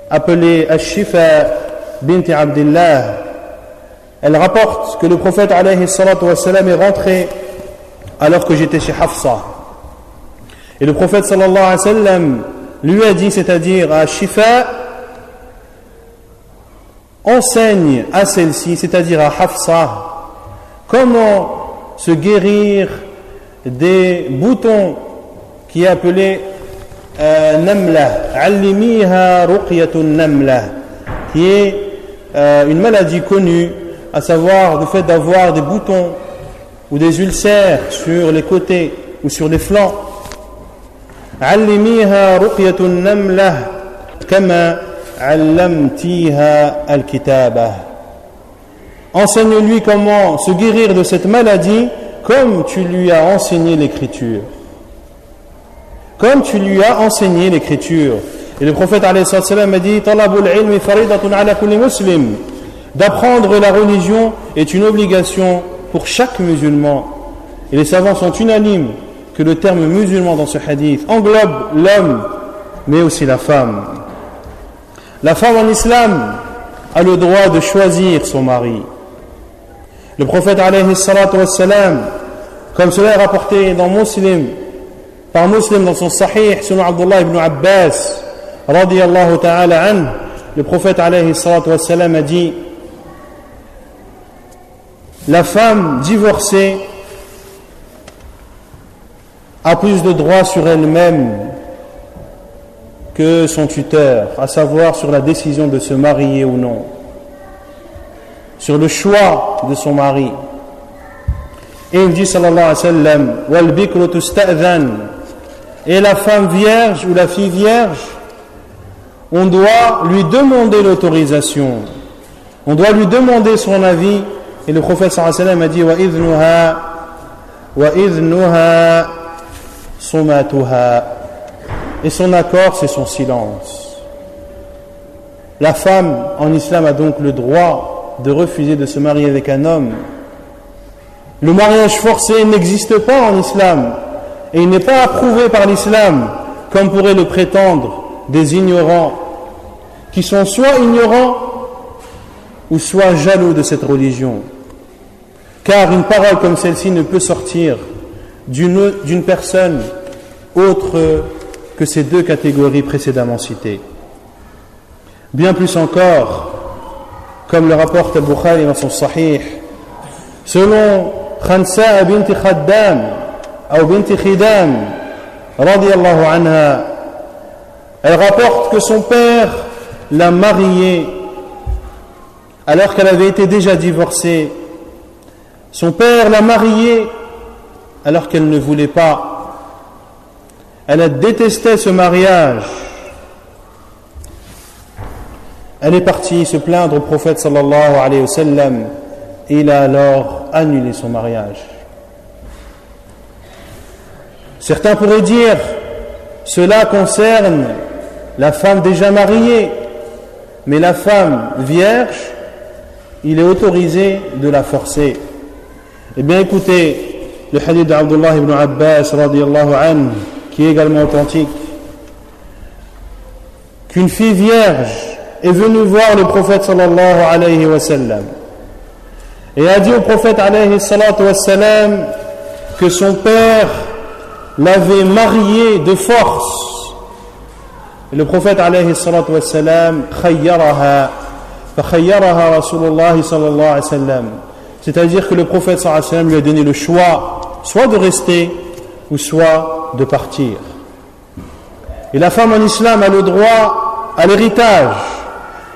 appelée Ash-Shifa bint Abdillah, elle rapporte que le prophète alayhi salatu wassalam est rentré alors que j'étais chez Hafsa. Et le prophète sallallahu alayhi wa sallam lui a dit, c'est-à-dire à Shifa, enseigne à celle-ci, c'est-à-dire à Hafsa, comment se guérir des boutons qui est appelé Namla, Allimiha Ruqyatun Namla, qui est une maladie connue, à savoir le fait d'avoir des boutons ou des ulcères sur les côtés ou sur les flancs. Allimiha Ruqyatun Namla kama allamtiha al-kitaba. Enseigne-lui comment se guérir de cette maladie comme tu lui as enseigné l'écriture. Comme tu lui as enseigné l'écriture. Et le prophète alayhi salam a dit Talabul ilmi faridatun ala kulli muslim. D'apprendre la religion est une obligation pour chaque musulman. Et les savants sont unanimes que le terme musulman dans ce hadith englobe l'homme mais aussi la femme. La femme en islam a le droit de choisir son mari. Le prophète alayhi salatu wassalam, comme cela est rapporté dans Muslim, par Muslim dans son Sahih, selon Abdullah ibn Abbas, radiyallahu ta'ala anhu, le prophète alayhi salatu wassalam a dit, la femme divorcée a plus de droits sur elle-même que son tuteur, à savoir sur la décision de se marier ou non, sur le choix de son mari. Et il dit sallallahu alayhi wa sallam, wal bikru tusta'dhan, et la femme vierge ou la fille vierge, on doit lui demander l'autorisation, on doit lui demander son avis. Et le prophète sallallahu alayhi wa sallam a dit wa idhnuha sumatuha, et son accord c'est son silence. La femme en islam a donc le droit de refuser de se marier avec un homme. Le mariage forcé n'existe pas en islam et il n'est pas approuvé par l'islam comme pourraient le prétendre des ignorants qui sont soit ignorants ou soit jaloux de cette religion, car une parole comme celle-ci ne peut sortir d'une personne autre que ces deux catégories précédemment citées. Bien plus encore, comme le rapporte Al-Bukhari dans son Sahih, selon Khansa bint Khaddam ou bint Khidam radiyallahu anha, elle rapporte que son père l'a mariée alors qu'elle avait été déjà divorcée. Son père l'a mariée alors qu'elle ne voulait pas. Elle a détesté ce mariage. Elle est partie se plaindre au prophète sallallahu alayhi wa sallam et il a alors annulé son mariage. Certains pourraient dire cela concerne la femme déjà mariée, mais la femme vierge, il est autorisé de la forcer. Eh bien écoutez, le hadith d'Abdullah ibn Abbas radiyallahu anhu, qui est également authentique, qu'une fille vierge est venue voir le prophète sallallahu alayhi wa sallam et a dit au prophète alayhi salatu wa sallam que son père l'avait mariée de force. Et le prophète alayhi salatu wa sallam khayyaraha fakhayyaraha Rasulullah sallallahu alayhi wa sallam, c'est-à-dire que le prophète sallallahu alayhi wa sallam lui a donné le choix soit de rester ou soit de partir. Et la femme en islam a le droit à l'héritage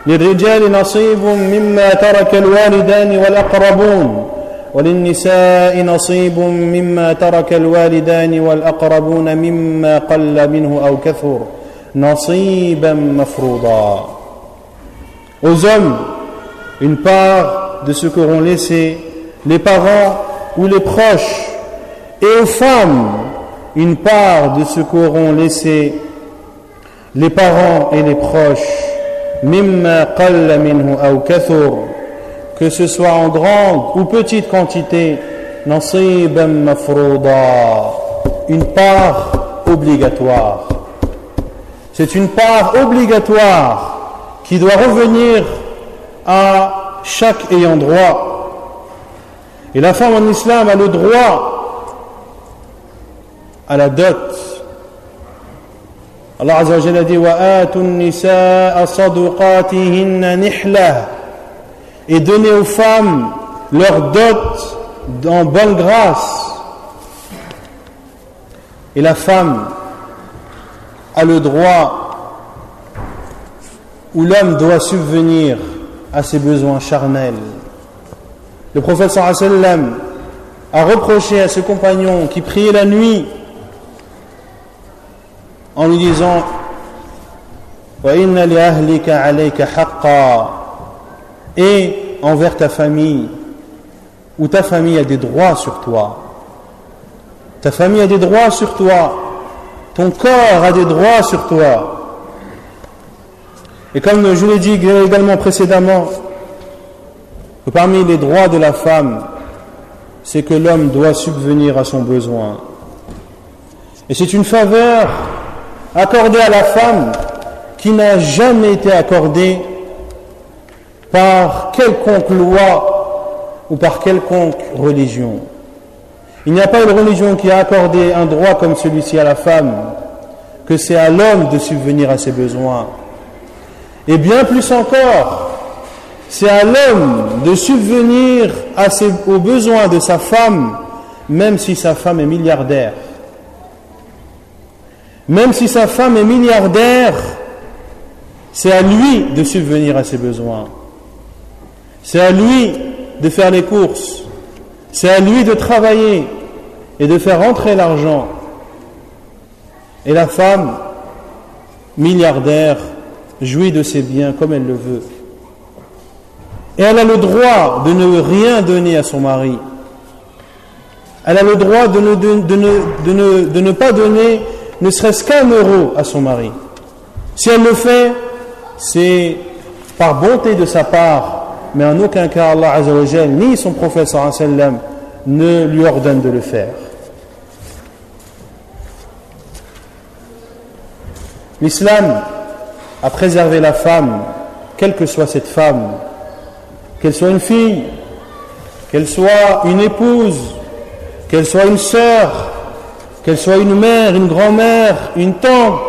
للرجال نصيب مما ترك الوالدان والأقربون وللنساء نصيب مما ترك الوالدان والأقربون مما قل منه أو كثر نصيبا مفروضا. Aux hommes, une part de ce qu'auront laissé les parents ou les proches, et aux femmes, une part de ce qu'auront laissé les parents et les proches, mimma qalla minhu aw kathur, que ce soit en grande ou petite quantité, nasiban mafrouda, une part obligatoire. C'est une part obligatoire qui doit revenir à chaque ayant droit. Et la femme en islam a le droit à la dot. Allah Azza wa Jalla a dit وَآتُوا النِّسَاءَ صَدُقَاتِهِنَّ نِحْلَةً, et donner aux femmes leur dot en bonne grâce. Et la femme a le droit, où l'homme doit subvenir à ses besoins charnels. Le prophète sallallahu alayhi wa sallam a reproché à ce compagnon qui priait la nuit en lui disant wa inna li ahlika alayka haqqa, et envers ta famille, où ta famille a des droits sur toi. Ta famille a des droits sur toi, ton corps a des droits sur toi. Et comme je l'ai dit également précédemment, que parmi les droits de la femme, c'est que l'homme doit subvenir à son besoin. Et c'est une faveur accordée à la femme qui n'a jamais été accordée par quelconque loi ou par quelconque religion. Il n'y a pas une religion qui a accordé un droit comme celui-ci à la femme, que c'est à l'homme de subvenir à ses besoins. Et bien plus encore, c'est à l'homme de subvenir aux besoins de sa femme, même si sa femme est milliardaire. Même si sa femme est milliardaire, c'est à lui de subvenir à ses besoins. C'est à lui de faire les courses. C'est à lui de travailler et de faire rentrer l'argent. Et la femme milliardaire jouit de ses biens comme elle le veut. Et elle a le droit de ne rien donner à son mari. Elle a le droit de ne pas donner ne serait-ce qu'un euro à son mari. Si elle le fait, c'est par bonté de sa part, mais en aucun cas Allah Azza wa Jalla ni son prophète sallallahu alayhi wa sallam ne lui ordonne de le faire. L'islam a préservé la femme, quelle que soit cette femme, qu'elle soit une fille, qu'elle soit une épouse, qu'elle soit une sœur, qu'elle soit une mère, une grand-mère, une tante.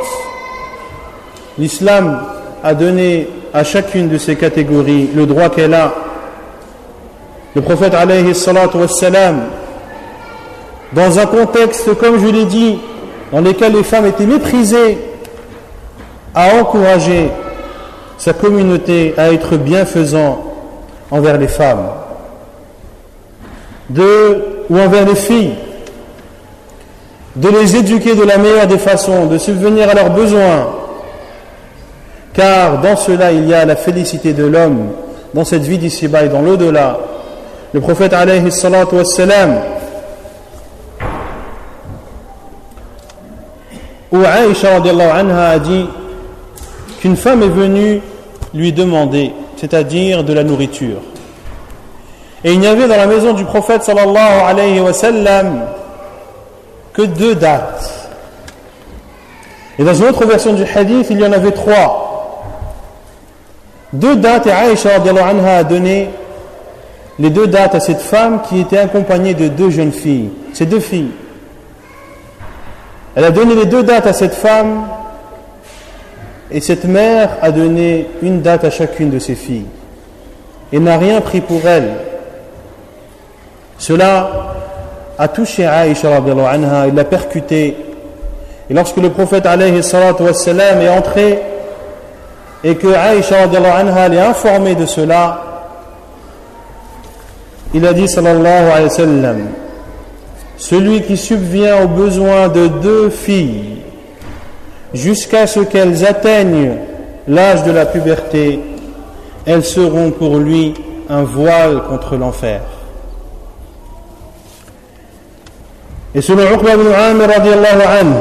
L'islam a donné à chacune de ces catégories le droit qu'elle a. Le prophète alayhi salatu wassalam, dans un contexte, comme je l'ai dit, dans lequel les femmes étaient méprisées, a encouragé sa communauté à être bienfaisant envers les femmes ou envers les filles, de les éduquer de la meilleure des façons, de subvenir à leurs besoins, car dans cela il y a la félicité de l'homme dans cette vie d'ici-bas et dans l'au-delà. Le prophète alayhi salatu wassalam, où Aïcha radiallahu anha a dit qu'une femme est venue lui demander, c'est-à-dire de la nourriture. Et il n'y avait dans la maison du prophète sallallahu alayhi wa sallam que 2 dates. Et dans une autre version du hadith, il y en avait 3. 2 dates, et Aïcha radiallahu anha a donné les 2 dates à cette femme qui était accompagnée de 2 jeunes filles. Ces 2 filles. Elle a donné les 2 dates à cette femme, et cette mère a donné une date à chacune de ses filles. Et n'a rien pris pour elle. Cela a touché Aïcha radiallahu anha, il l'a percuté. Et lorsque le prophète alayhi salatu wassalam est entré, et que Aïcha radiallahu anha l'est informée de cela, il a dit sallallahu alayhi wa sallam, celui qui subvient aux besoins de deux filles jusqu'à ce qu'elles atteignent l'âge de la puberté, elles seront pour lui un voile contre l'enfer. Et selon Uqba ibn Amir radiallahu anhu,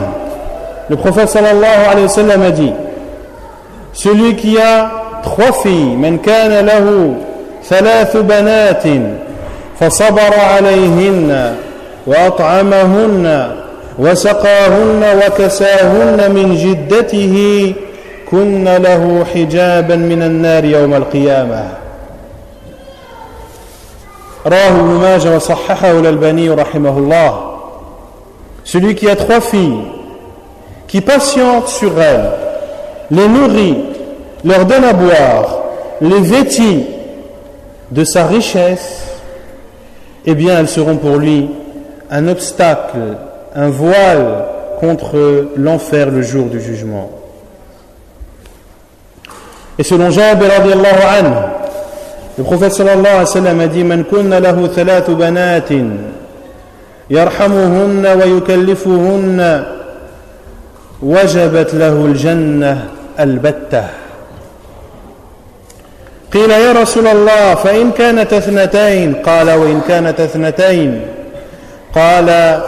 le prophète sallallahu alayhi wa sallam a dit, celui qui a trois filles, man kana lahu thalathu banatin fasabara alayhinna wa at'amahunna wa saqahunna wa kasahunna min jiddatihi kunna lahu hijaban min an-nar yawm al-qiyamah. Rawahu Ibn Majah wa sahhahahu al-Albani rahimahullah. Celui qui a trois filles, qui patiente sur elles, les nourrit, leur donne à boire, les vêtit de sa richesse, eh bien elles seront pour lui un obstacle, un voile contre l'enfer le jour du jugement. Et selon Jabir radiallahu anhu, le prophète sallallahu alayhi wa sallam a dit, man kunna lahu thalathu banatin yarhamuhunna wa yukallifuhunna wajabat lahu al-jannah البتة. قيل يا رسول الله فإن كانت اثنتين؟ قال وإن كانت اثنتين. قال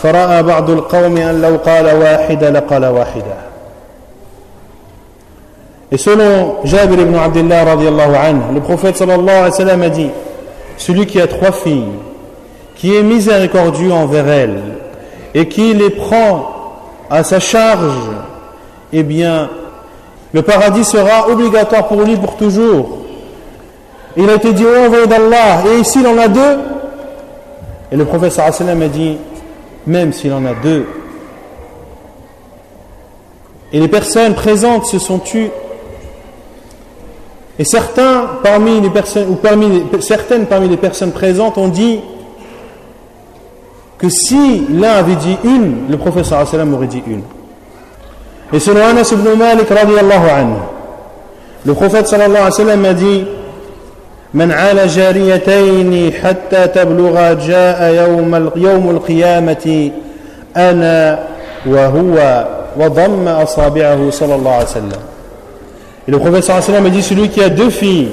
فرأى بعض القوم أن لو قال واحدة لقال واحدة. Et selon Jabir ibn Abdullah radiallahu anhu, le prophète sallallahu alayhi wa sallam a dit, celui qui a trois filles, qui est miséricordieux envers elles et qui les prend à sa charge, eh bien le paradis sera obligatoire pour lui pour toujours. Il a été dit, oh envoyé d'Allah, et ici il en a deux. Et le prophète sallallahu alayhi wa sallam a dit, même s'il en a deux. Et les personnes présentes se sont tues. Et certaines parmi les personnes présentes ont dit que si l'un avait dit une, le prophète sallallahu alayhi wa sallam aurait dit une. Et selon Anas ibn Malik radiyallahu anhu, le prophète sallallahu alayhi wa sallam a dit, man ala jariyatayn hatta tablugha jaa yawm al-qiyamati ana wa huwa wa dhamma asabi'ahu sallallahu alayhi wa sallam. Et le prophète sallallahu alayhi wa sallam a dit, celui qui a deux filles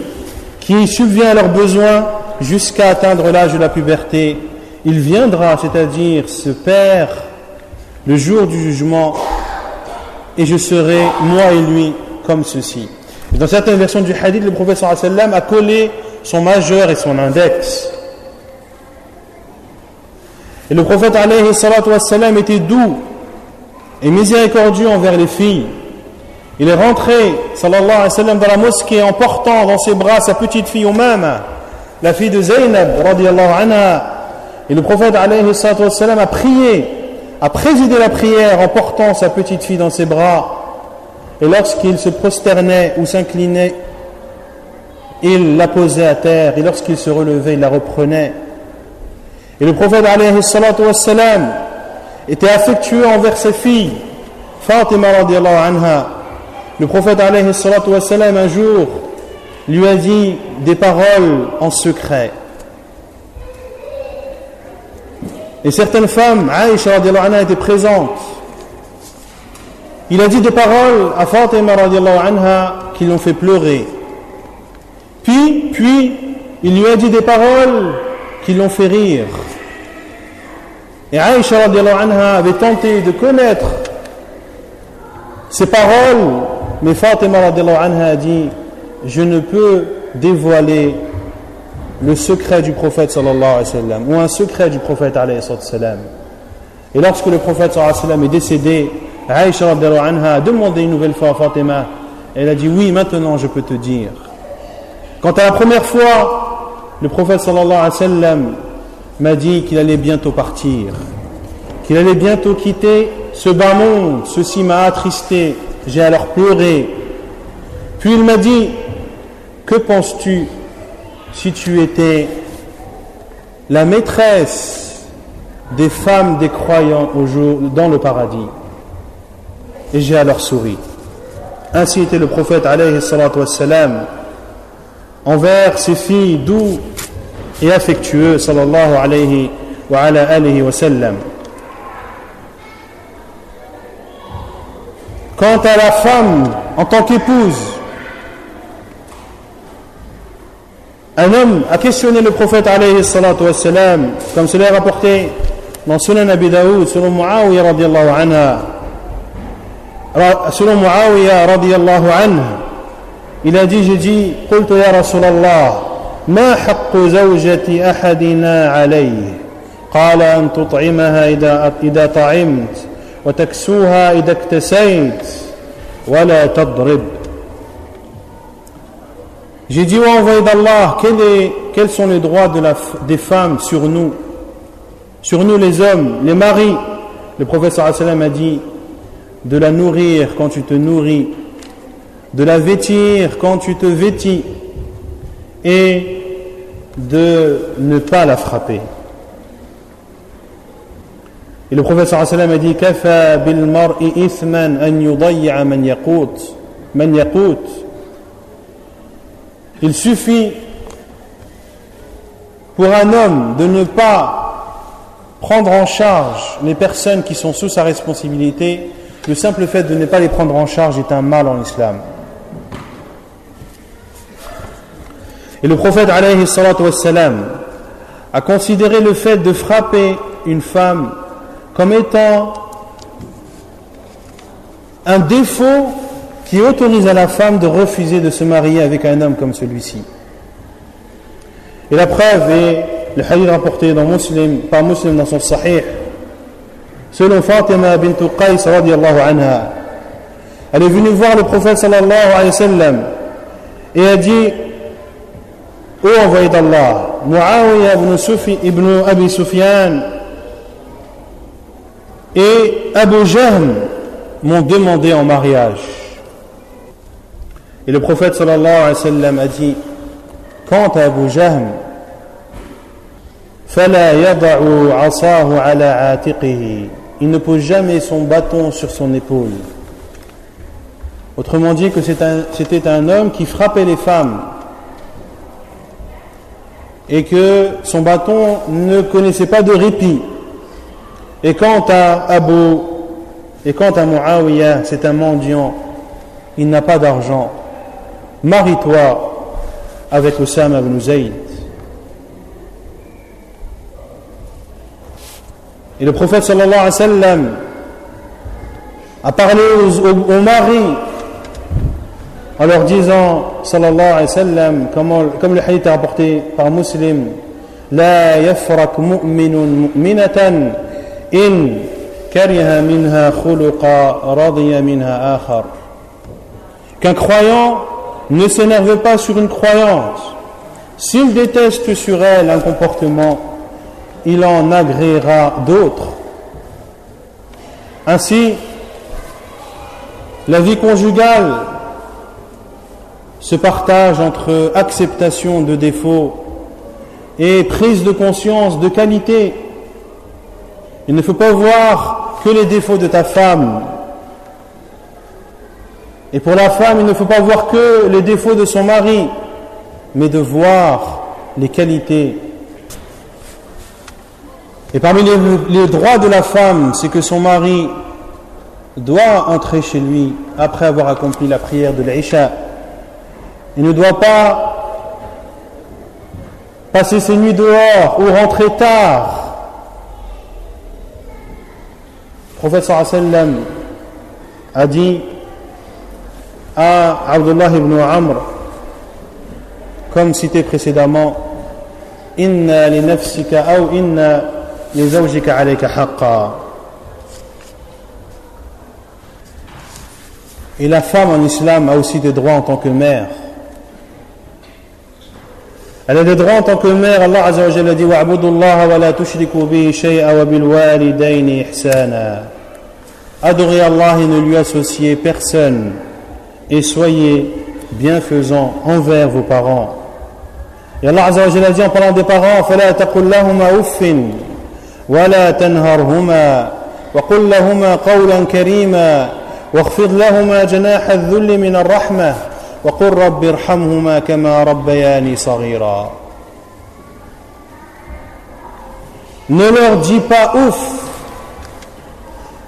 qui subvient à leurs besoins jusqu'à atteindre l'âge de la puberté, il viendra, c'est-à-dire se perd le jour du jugement, et je serai, moi et lui, comme ceci. Et dans certaines versions du hadith, le prophète sallallahu alayhi wa sallam a collé son majeur et son index. Et le prophète alayhi salatu wa sallam était doux et miséricordieux envers les filles. Il est rentré, sallallahu alayhi wa sallam, dans la mosquée en portant dans ses bras sa petite fille Umama, la fille de Zaynab, radiyallahu anha. Et le prophète alayhi salatu wa sallam a prié, a présidé la prière en portant sa petite fille dans ses bras, et lorsqu'il se prosternait ou s'inclinait, il la posait à terre, et lorsqu'il se relevait, il la reprenait. Et le prophète alayhi salatu wa sallam était affectueux envers ses filles. Fatima radiallahu anha, le prophète alayhi salatu wa sallam un jour lui a dit des paroles en secret. Et certaines femmes, Aïcha radiallahu anha, étaient présentes. Il a dit des paroles à Fatima radiallahu anha qui l'ont fait pleurer. Puis, il lui a dit des paroles qui l'ont fait rire. Et Aïcha radiallahu anha avait tenté de connaître ces paroles, mais Fatima radiallahu anha a dit, je ne peux dévoiler le secret du prophète sallallahu alayhi wa sallam, ou un secret du prophète alayhi wa sallam. Et lorsque le prophète sallallahu alayhi wa sallam est décédé, Aïcha radiallahu anha a demandé une nouvelle fois à Fatima, elle a dit, oui, maintenant je peux te dire. Quant à la première fois, le prophète sallallahu alayhi wa sallam m'a dit qu'il allait bientôt partir, qu'il allait bientôt quitter ce bas monde. Ceci m'a attristé, j'ai alors pleuré. Puis il m'a dit, que penses-tu si tu étais la maîtresse des femmes des croyants au jour, dans le paradis? Et j'ai alors souri. Ainsi était le prophète alayhi salatu wassalam envers ses filles doux et affectueux sallallahu alayhi wa ala alihi wa sallam. Quant à la femme en tant qu'épouse, un homme a questionné le prophète alayhi salatu wassalam, comme cela est rapporté dans Sunan Abi Daoud, selon Muawiyah radiyallahu anha. Selon Muawiyah radiyallahu anhu, il a dit, j'ai dit, قلت يا رسول الله ما حق زوجة أحدنا عليه قال أن تطعمها إذا طعمت وتكسوها إذا اكتسيت ولا تضرب. J'ai dit, ô envoyé d'Allah, quels sont les droits des femmes sur nous les hommes, les maris? Le prophète sallallahu alayhi wa sallam a dit, de la nourrir quand tu te nourris, de la vêtir quand tu te vêtis, et de ne pas la frapper. Et le prophète sallallahu alayhi wa sallam a dit, kafa bil mar'i ithman an yudayya man yaqut. Il suffit pour un homme de ne pas prendre en charge les personnes qui sont sous sa responsabilité. Le simple fait de ne pas les prendre en charge est un mal en islam. Et le prophète alayhi salatu wassalam a considéré le fait de frapper une femme comme étant un défaut qui autorise à la femme de refuser de se marier avec un homme comme celui-ci. Et la preuve est le hadith rapporté par Muslim dans son Sahih, selon Fatima bint Qais radiyallahu anha. Elle est venue voir le prophète sallallahu alayhi wa sallam et a dit, ô envoyé d'Allah, Muawiyah ibn Abi Sufyan et Abu Jahm m'ont demandé en mariage. Et le prophète sallallahu alayhi wa sallam a dit, quant à Abu Jahm, فَلَا يَضَعُ عَصَاهُ عَلَى عَاتِقِهِ, il ne pose jamais son bâton sur son épaule. Autrement dit que c'était un homme qui frappait les femmes et que son bâton ne connaissait pas de répit. Et quant à Muawiyah, c'est un mendiant, il n'a pas d'argent. Marie-toi avec Osama ibn Zayd. Et le prophète sallallahu alayhi wa sallam a parlé aux maris en leur disant sallallahu alayhi wa sallam, comme le hadith est rapporté par Muslim, la yafrak mu'minun mu'minatan in kariha minha khuluqa radiya minha akhar. Qu'un croyant ne s'énerve pas sur une croyante. S'il déteste sur elle un comportement, il en agréera d'autres. Ainsi, la vie conjugale se partage entre acceptation de défauts et prise de conscience de qualité. Il ne faut pas voir que les défauts de ta femme. Et pour la femme, il ne faut pas voir que les défauts de son mari, mais de voir les qualités. Et parmi les droits de la femme, c'est que son mari doit entrer chez lui après avoir accompli la prière de l'Isha. Il ne doit pas passer ses nuits dehors ou rentrer tard. Le prophète sallallahu alayhi wa sallam a dit à Abdullah ibn Amr, comme cité précédemment, inna li nafsika ou inna li zawjika alayka haqqa. Et la femme en islam a aussi des droits en tant que mère. Elle a des droits en tant que mère. Allah Azza wa Jalla dit wa'budullaha wa la tushriku bihi shay'a wa bil walidayni ihsana. Adorez Allah et ne lui associez personne, et soyez bienfaisants envers vos parents. Et Allah Azza wa Jalla dit en parlant des parents, fala taqul lahuma uffin wa la tanharhuma wa qul lahuma qawlan karima واخفض لهما جناح الذل من الرحمة وقل رب ارحمهما كما ربياني صغيرا. Ne leur dis pas ouf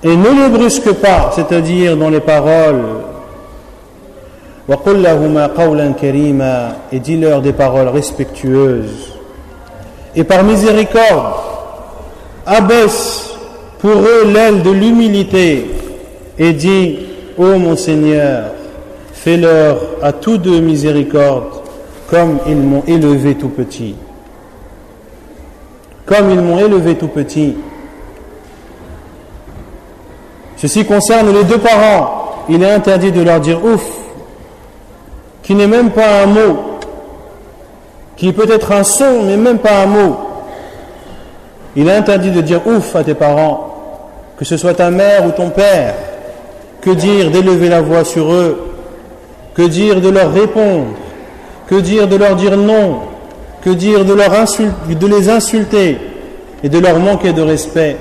et ne les brusque pas, c'est-à-dire dans les paroles. وقل لهما قولا كريما, et dis-leur des paroles respectueuses. Et par miséricorde, abaisse pour eux l'aile de l'humilité et dis: ô mon Seigneur, fais-leur à tous deux miséricorde comme ils m'ont élevé tout petit. Comme ils m'ont élevé tout petit. Ceci concerne les deux parents. Il est interdit de leur dire ouf, qui n'est même pas un mot, qui peut être un son, mais même pas un mot. Il est interdit de dire ouf à tes parents, que ce soit ta mère ou ton père. Que dire d'élever la voix sur eux? Que dire de leur répondre? Que dire de leur dire non? Que dire de les insulter et de leur manquer de respect?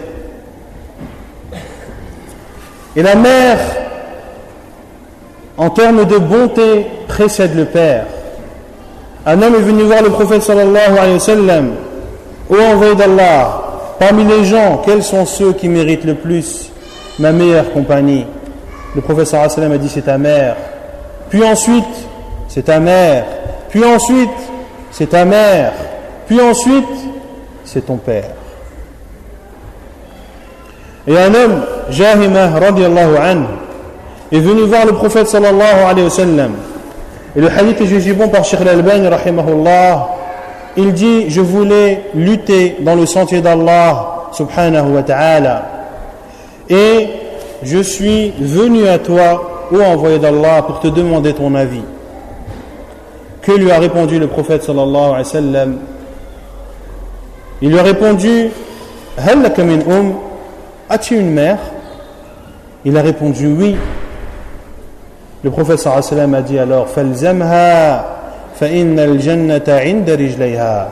Et la mère, en termes de bonté, précède le père. Un homme est venu voir le prophète sallallahu alayhi wa sallam: ô envoyé d'Allah, parmi les gens, quels sont ceux qui méritent le plus ma meilleure compagnie? Le prophète sallallahu alayhi wa sallam a dit: c'est ta mère. Puis ensuite, c'est ta mère. Puis ensuite, c'est ta mère. Puis ensuite, c'est ton père. Et un homme, Jahimah radiallahu anhu, est venu voir le prophète sallallahu alayhi wa sallam. Et le hadith est jugé bon par Cheikh al-Albani rahimahullah. Il dit: je voulais lutter dans le sentier d'Allah subhanahu wa ta'ala, et je suis venu à toi, ô envoyé d'Allah, pour te demander ton avis. Que lui a répondu le prophète sallallahu alayhi wa sallam? Il lui a répondu: hal laka min as-tu une mère? Il a répondu oui. Le prophète sallallahu alayhi wa sallam a dit alors: falzamha fa innal jannata 'inda rijlayha.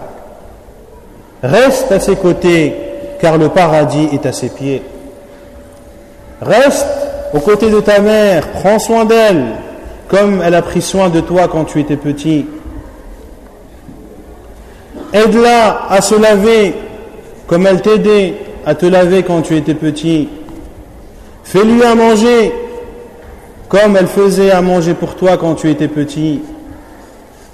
Reste à ses côtés, car le paradis est à ses pieds. Reste aux côtés de ta mère, prends soin d'elle, comme elle a pris soin de toi quand tu étais petit. Aide-la à se laver, comme elle t'aidait à te laver quand tu étais petit. Fais-lui à manger, comme elle faisait à manger pour toi quand tu étais petit.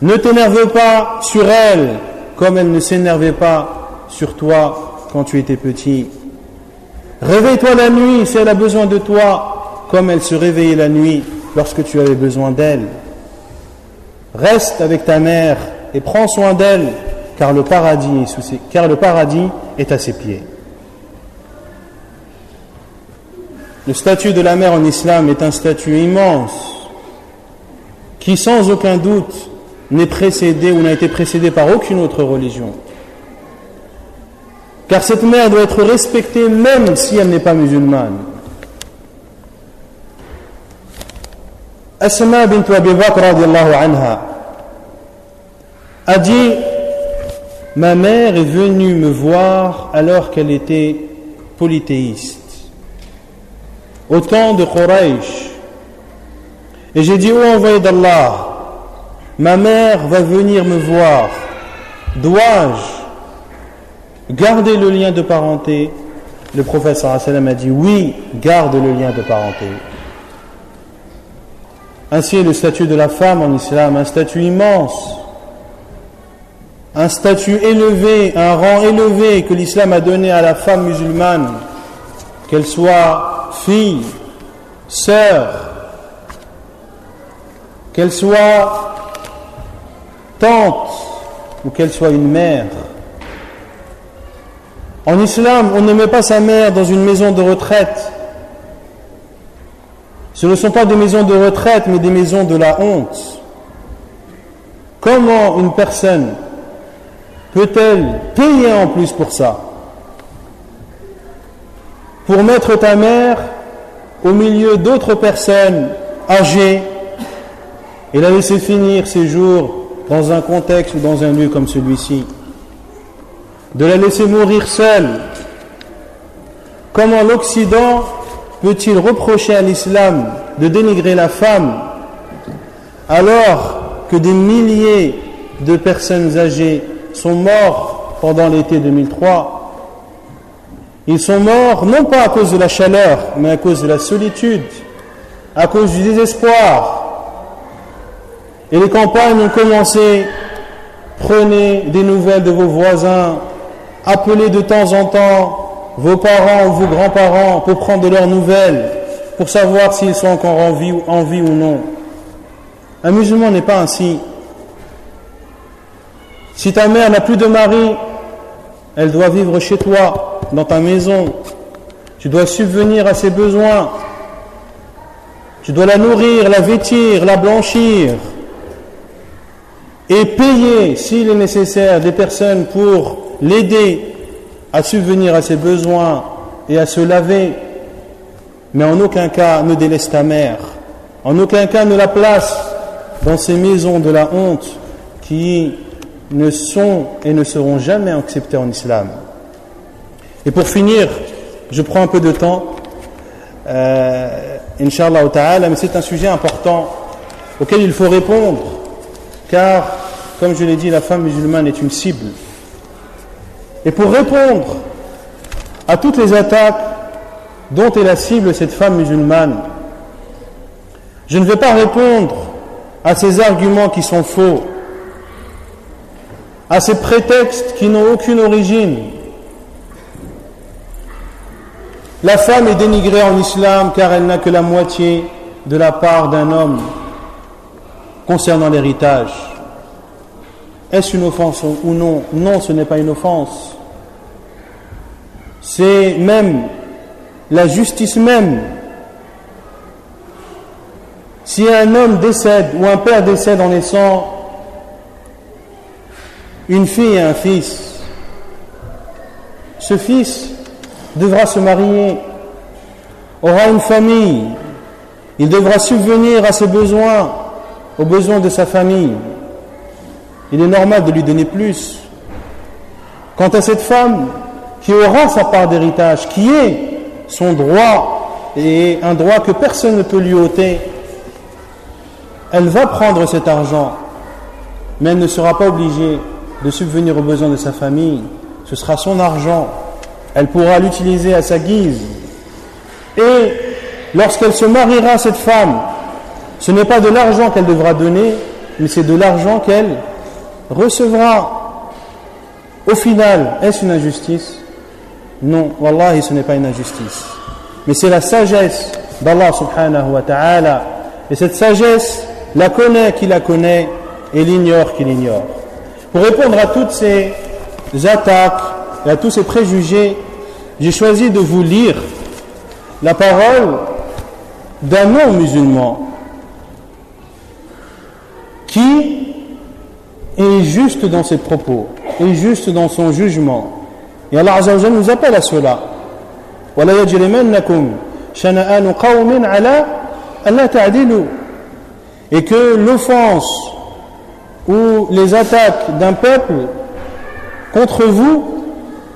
Ne t'énerve pas sur elle, comme elle ne s'énervait pas sur toi quand tu étais petit. Réveille-toi la nuit si elle a besoin de toi, comme elle se réveillait la nuit lorsque tu avais besoin d'elle. Reste avec ta mère et prends soin d'elle, car le paradis est à ses pieds. Le statut de la mère en islam est un statut immense qui sans aucun doute n'est précédé ou n'a été précédé par aucune autre religion. Car cette mère doit être respectée même si elle n'est pas musulmane. Asma bint Abi Bakr radiallahu anha a dit: ma mère est venue me voir alors qu'elle était polythéiste, au temps de Quraysh. Et j'ai dit: ô envoyé d'Allah, ma mère va venir me voir. Dois-je garder le lien de parenté? Le prophète sallallahu alayhi wa sallam a dit: oui, garde le lien de parenté. Ainsi est le statut de la femme en islam, un statut immense, un statut élevé, un rang élevé que l'islam a donné à la femme musulmane, qu'elle soit fille, sœur, qu'elle soit tante ou qu'elle soit une mère. En islam, on ne met pas sa mère dans une maison de retraite. Ce ne sont pas des maisons de retraite, mais des maisons de la honte. Comment une personne peut-elle payer en plus pour ça? Pour mettre ta mère au milieu d'autres personnes âgées et la laisser finir ses jours dans un contexte ou dans un lieu comme celui-ci, de la laisser mourir seule. Comment l'Occident peut-il reprocher à l'islam de dénigrer la femme alors que des milliers de personnes âgées sont mortes pendant l'été 2003. Ils sont morts non pas à cause de la chaleur, mais à cause de la solitude, à cause du désespoir. Et les campagnes ont commencé: prenez des nouvelles de vos voisins, appelez de temps en temps vos parents ou vos grands-parents pour prendre de leurs nouvelles, pour savoir s'ils sont encore en vie ou non. Un musulman n'est pas ainsi. Si ta mère n'a plus de mari, elle doit vivre chez toi, dans ta maison. Tu dois subvenir à ses besoins. Tu dois la nourrir, la vêtir, la blanchir. Et payer, s'il est nécessaire, des personnes pour l'aider à subvenir à ses besoins et à se laver. Mais en aucun cas ne délaisse ta mère. En aucun cas ne la place dans ces maisons de la honte qui ne sont et ne seront jamais acceptées en islam. Et pour finir, je prends un peu de temps, Inch'Allah ta'ala, mais c'est un sujet important auquel il faut répondre, car, comme je l'ai dit, la femme musulmane est une cible. Et pour répondre à toutes les attaques dont est la cible cette femme musulmane, je ne vais pas répondre à ces arguments qui sont faux, à ces prétextes qui n'ont aucune origine. La femme est dénigrée en islam car elle n'a que la moitié de la part d'un homme concernant l'héritage. Est-ce une offense ou non? Non, ce n'est pas une offense. C'est même la justice même. Si un homme décède ou un père décède en laissant une fille et un fils, ce fils devra se marier, aura une famille, il devra subvenir à ses besoins, aux besoins de sa famille. Il est normal de lui donner plus. Quant à cette femme qui aura sa part d'héritage, qui est son droit, et un droit que personne ne peut lui ôter, elle va prendre cet argent, mais elle ne sera pas obligée de subvenir aux besoins de sa famille. Ce sera son argent. Elle pourra l'utiliser à sa guise. Et lorsqu'elle se mariera, cette femme, ce n'est pas de l'argent qu'elle devra donner, mais c'est de l'argent qu'elle recevra. Au final, est-ce une injustice? Non, wallahi, ce n'est pas une injustice. Mais c'est la sagesse d'Allah subhanahu wa ta'ala. Et cette sagesse, la connaît qui la connaît et l'ignore qui l'ignore. Pour répondre à toutes ces attaques et à tous ces préjugés, j'ai choisi de vous lire la parole d'un non-musulman qui est juste dans ses propos, est juste dans son jugement. Et Allah Azza wa Jalla nous appelle à cela. وَلَا يَجْرِمَنَّكُمْ شَنَآنُ قَوْمٍ عَلَىٰ أَلَّا تَعْدِلُوا. Et que l'offense ou les attaques d'un peuple contre vous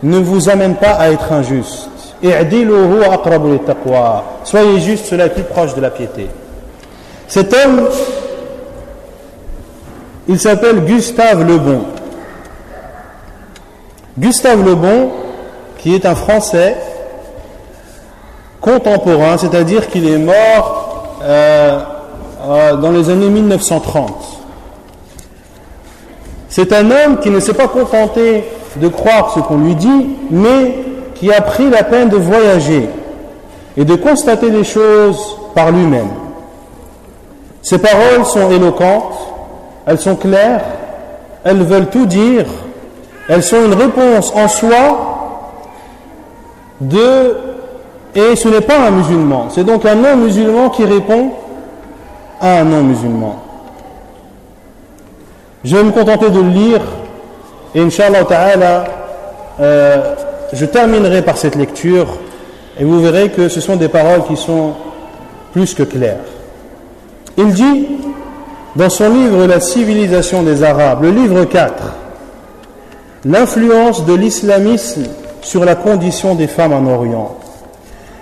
ne vous amène pas à être injuste. Soyez juste, cela est plus proche de la piété. Cet homme, il s'appelle Gustave Le Bon. Gustave Le Bon, qui est un Français contemporain, c'est-à-dire qu'il est mort dans les années 1930. C'est un homme qui ne s'est pas contenté de croire ce qu'on lui dit, mais qui a pris la peine de voyager et de constater les choses par lui-même. Ses paroles sont éloquentes, elles sont claires, elles veulent tout dire, elles sont une réponse en soi et ce n'est pas un musulman, c'est donc un non-musulman qui répond à un non-musulman. Je vais me contenter de le lire et Inch'Allah ta'ala je terminerai par cette lecture et vous verrez que ce sont des paroles qui sont plus que claires. Il dit dans son livre La civilisation des Arabes, le livre 4, l'influence de l'islamisme sur la condition des femmes en Orient.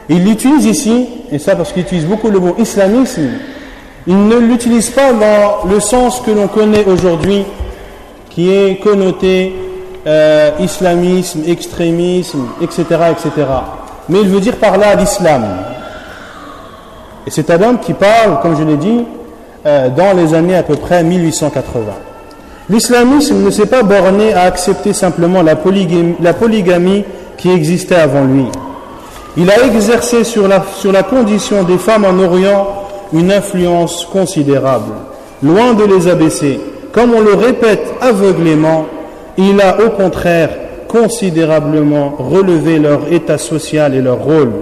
Il l'utilise ici, et ça parce qu'il utilise beaucoup le mot islamisme, il ne l'utilise pas dans le sens que l'on connaît aujourd'hui, qui est connoté islamisme, extrémisme, etc., etc. Mais il veut dire par là l'islam. Et c'est un homme qui parle, comme je l'ai dit, dans les années à peu près 1880. L'islamisme ne s'est pas borné à accepter simplement la polygamie qui existait avant lui. Il a exercé sur la condition des femmes en Orient une influence considérable. Loin de les abaisser, comme on le répète aveuglément, il a au contraire considérablement relevé leur état social et leur rôle.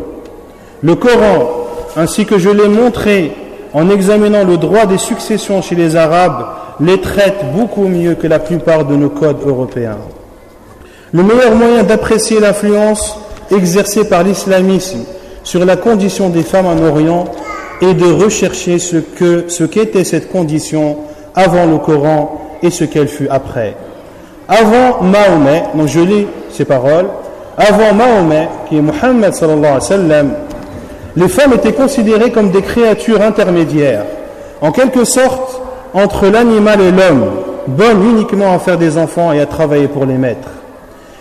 Le Coran, ainsi que je l'ai montré en examinant le droit des successions chez les Arabes, les traite beaucoup mieux que la plupart de nos codes européens. Le meilleur moyen d'apprécier l'influence exercée par l'islamisme sur la condition des femmes en Orient est de rechercher ce qu'était cette condition avant le Coran et ce qu'elle fut après. Avant Mahomet, donc je lis ces paroles, avant Mahomet, qui est Muhammad sallallahu alayhi wa sallam, les femmes étaient considérées comme des créatures intermédiaires, en quelque sorte entre l'animal et l'homme, bonnes uniquement à faire des enfants et à travailler pour les maîtres.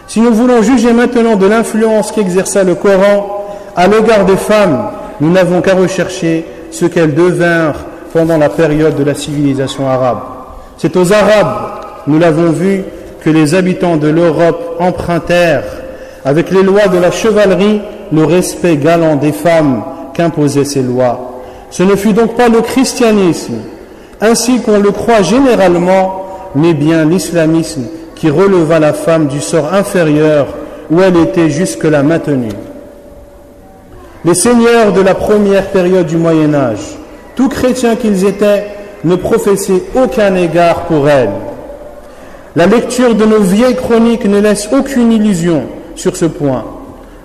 Si nous voulons juger maintenant de l'influence qu'exerça le Coran à l'égard des femmes, nous n'avons qu'à rechercher ce qu'elles devinrent pendant la période de la civilisation arabe. C'est aux Arabes, nous l'avons vu, que les habitants de l'Europe empruntèrent, avec les lois de la chevalerie, le respect galant des femmes qu'imposaient ces lois. Ce ne fut donc pas le christianisme, ainsi qu'on le croit généralement, mais bien l'islamisme qui releva la femme du sort inférieur où elle était jusque-là maintenue. Les seigneurs de la première période du Moyen-Âge, tous chrétiens qu'ils étaient, ne professaient aucun égard pour elle. La lecture de nos vieilles chroniques ne laisse aucune illusion sur ce point.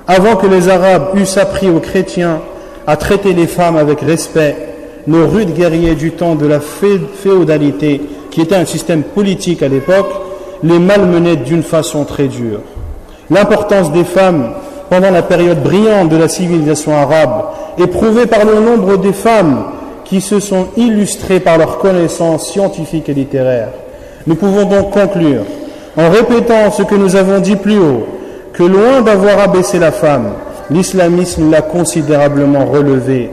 Avant que les Arabes eussent appris aux chrétiens à traiter les femmes avec respect, nos rudes guerriers du temps de la féodalité, qui était un système politique à l'époque, les malmenaient d'une façon très dure. L'importance des femmes pendant la période brillante de la civilisation arabe est prouvée par le nombre des femmes qui se sont illustrées par leurs connaissances scientifiques et littéraires. Nous pouvons donc conclure, en répétant ce que nous avons dit plus haut, que loin d'avoir abaissé la femme, l'islamisme l'a considérablement relevée.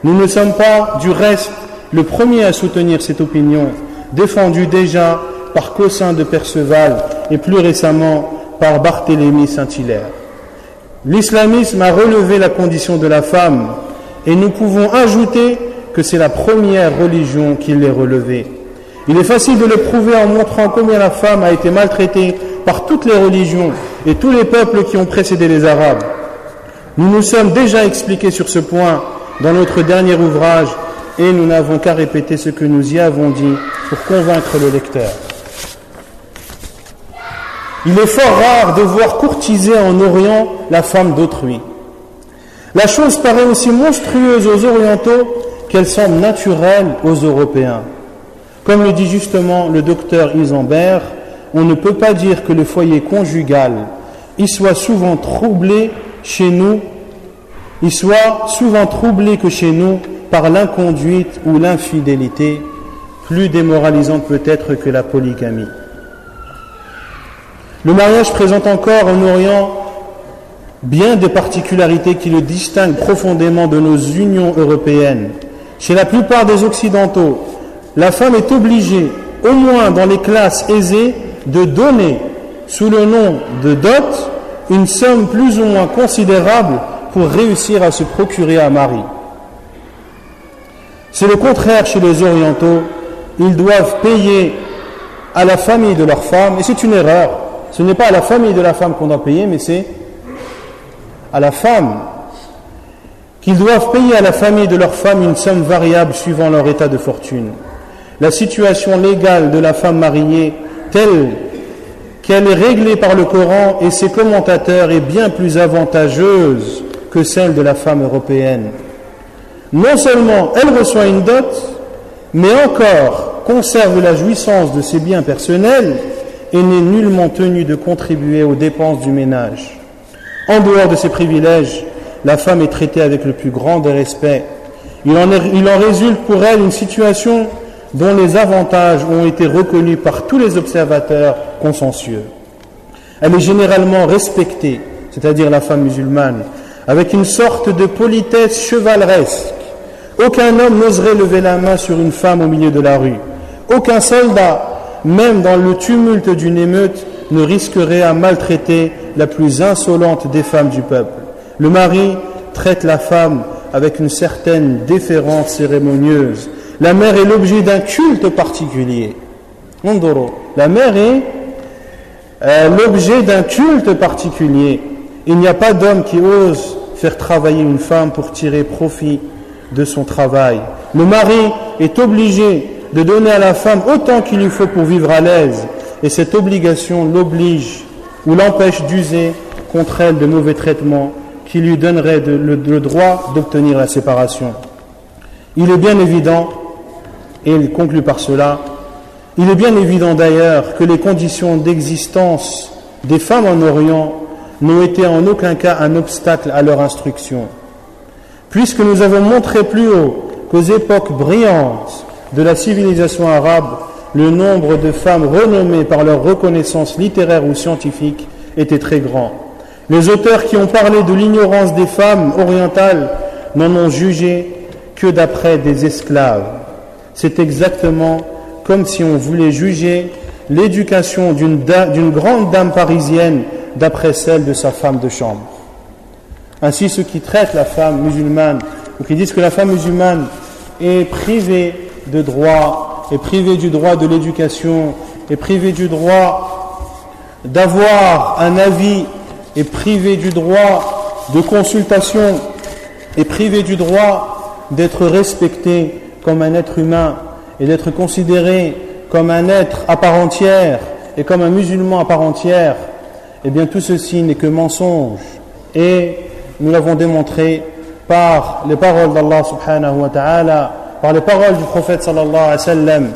Nous ne sommes pas, du reste, le premier à soutenir cette opinion, défendue déjà par Cossin de Perceval et plus récemment par Barthélemy Saint-Hilaire. L'islamisme a relevé la condition de la femme et nous pouvons ajouter que c'est la première religion qui l'ait relevée. Il est facile de le prouver en montrant combien la femme a été maltraitée par toutes les religions et tous les peuples qui ont précédé les Arabes. Nous nous sommes déjà expliqués sur ce point dans notre dernier ouvrage et nous n'avons qu'à répéter ce que nous y avons dit pour convaincre le lecteur. Il est fort rare de voir courtiser en Orient la femme d'autrui. La chose paraît aussi monstrueuse aux Orientaux qu'elle semble naturelle aux Européens. Comme le dit justement le docteur Isambert, on ne peut pas dire que le foyer conjugal y soit souvent troublé chez nous, que chez nous par l'inconduite ou l'infidélité, plus démoralisante peut-être que la polygamie. Le mariage présente encore en Orient bien des particularités qui le distinguent profondément de nos unions européennes. Chez la plupart des Occidentaux, la femme est obligée, au moins dans les classes aisées, de donner, sous le nom de dot, une somme plus ou moins considérable pour réussir à se procurer un mari. C'est le contraire chez les Orientaux. Ils doivent payer à la famille de leur femme, et c'est une erreur. Ce n'est pas à la famille de la femme qu'on doit payer, mais c'est à la femme qu'ils doivent payer à la famille de leur femme une somme variable suivant leur état de fortune. La situation légale de la femme mariée, telle qu'elle est réglée par le Coran et ses commentateurs, est bien plus avantageuse que celle de la femme européenne. Non seulement elle reçoit une dot, mais encore conserve la jouissance de ses biens personnels et n'est nullement tenue de contribuer aux dépenses du ménage. En dehors de ces privilèges, la femme est traitée avec le plus grand des respects. Il en résulte pour elle une situation dont les avantages ont été reconnus par tous les observateurs consensueux. Elle est généralement respectée, c'est-à-dire la femme musulmane, avec une sorte de politesse chevaleresque. Aucun homme n'oserait lever la main sur une femme au milieu de la rue. Aucun soldat, même dans le tumulte d'une émeute, ne risquerait à maltraiter la plus insolente des femmes du peuple. Le mari traite la femme avec une certaine déférence cérémonieuse. La mère est l'objet d'un culte particulier. La mère est l'objet d'un culte particulier. Il n'y a pas d'homme qui ose faire travailler une femme pour tirer profit de son travail. Le mari est obligé de donner à la femme autant qu'il lui faut pour vivre à l'aise, et cette obligation l'oblige ou l'empêche d'user contre elle de mauvais traitements qui lui donneraient le droit d'obtenir la séparation. Il est bien évident, et il conclut par cela, il est bien évident d'ailleurs que les conditions d'existence des femmes en Orient n'ont été en aucun cas un obstacle à leur instruction. Puisque nous avons montré plus haut qu'aux époques brillantes de la civilisation arabe, le nombre de femmes renommées par leur reconnaissance littéraire ou scientifique était très grand. Les auteurs qui ont parlé de l'ignorance des femmes orientales n'en ont jugé que d'après des esclaves. C'est exactement comme si on voulait juger l'éducation d'une grande dame parisienne d'après celle de sa femme de chambre. Ainsi, ceux qui traitent la femme musulmane, ou qui disent que la femme musulmane est privée de droit, est privée du droit de l'éducation, est privée du droit d'avoir un avis, est privée du droit de consultation, est privée du droit d'être respectée comme un être humain et d'être considérée comme un être à part entière et comme un musulman à part entière, eh bien tout ceci n'est que mensonge. Et nous l'avons démontré par les paroles d'Allah subhanahu wa ta'ala, par les paroles du prophète sallallahu alayhi wa sallam,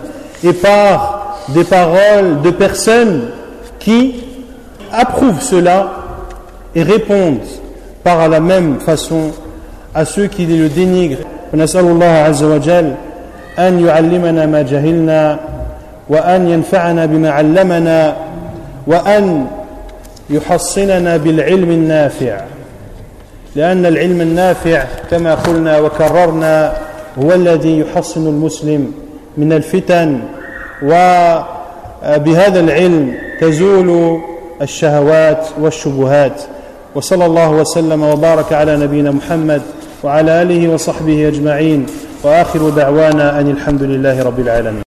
et par des paroles de personnes qui approuvent cela et répondent par la même façon à ceux qui le dénigrent. ونسأل الله عز وجل أن يعلمنا ما جهلنا وأن ينفعنا بما علمنا وأن يحصننا بالعلم النافع، لأن العلم النافع كما قلنا وكررنا هو الذي يحصن المسلم من الفتن، وبهذا العلم تزول الشهوات والشبهات. وصلى الله وسلم وبارك على نبينا محمد وعلى آله وصحبه أجمعين، وآخر دعوانا أن الحمد لله رب العالمين.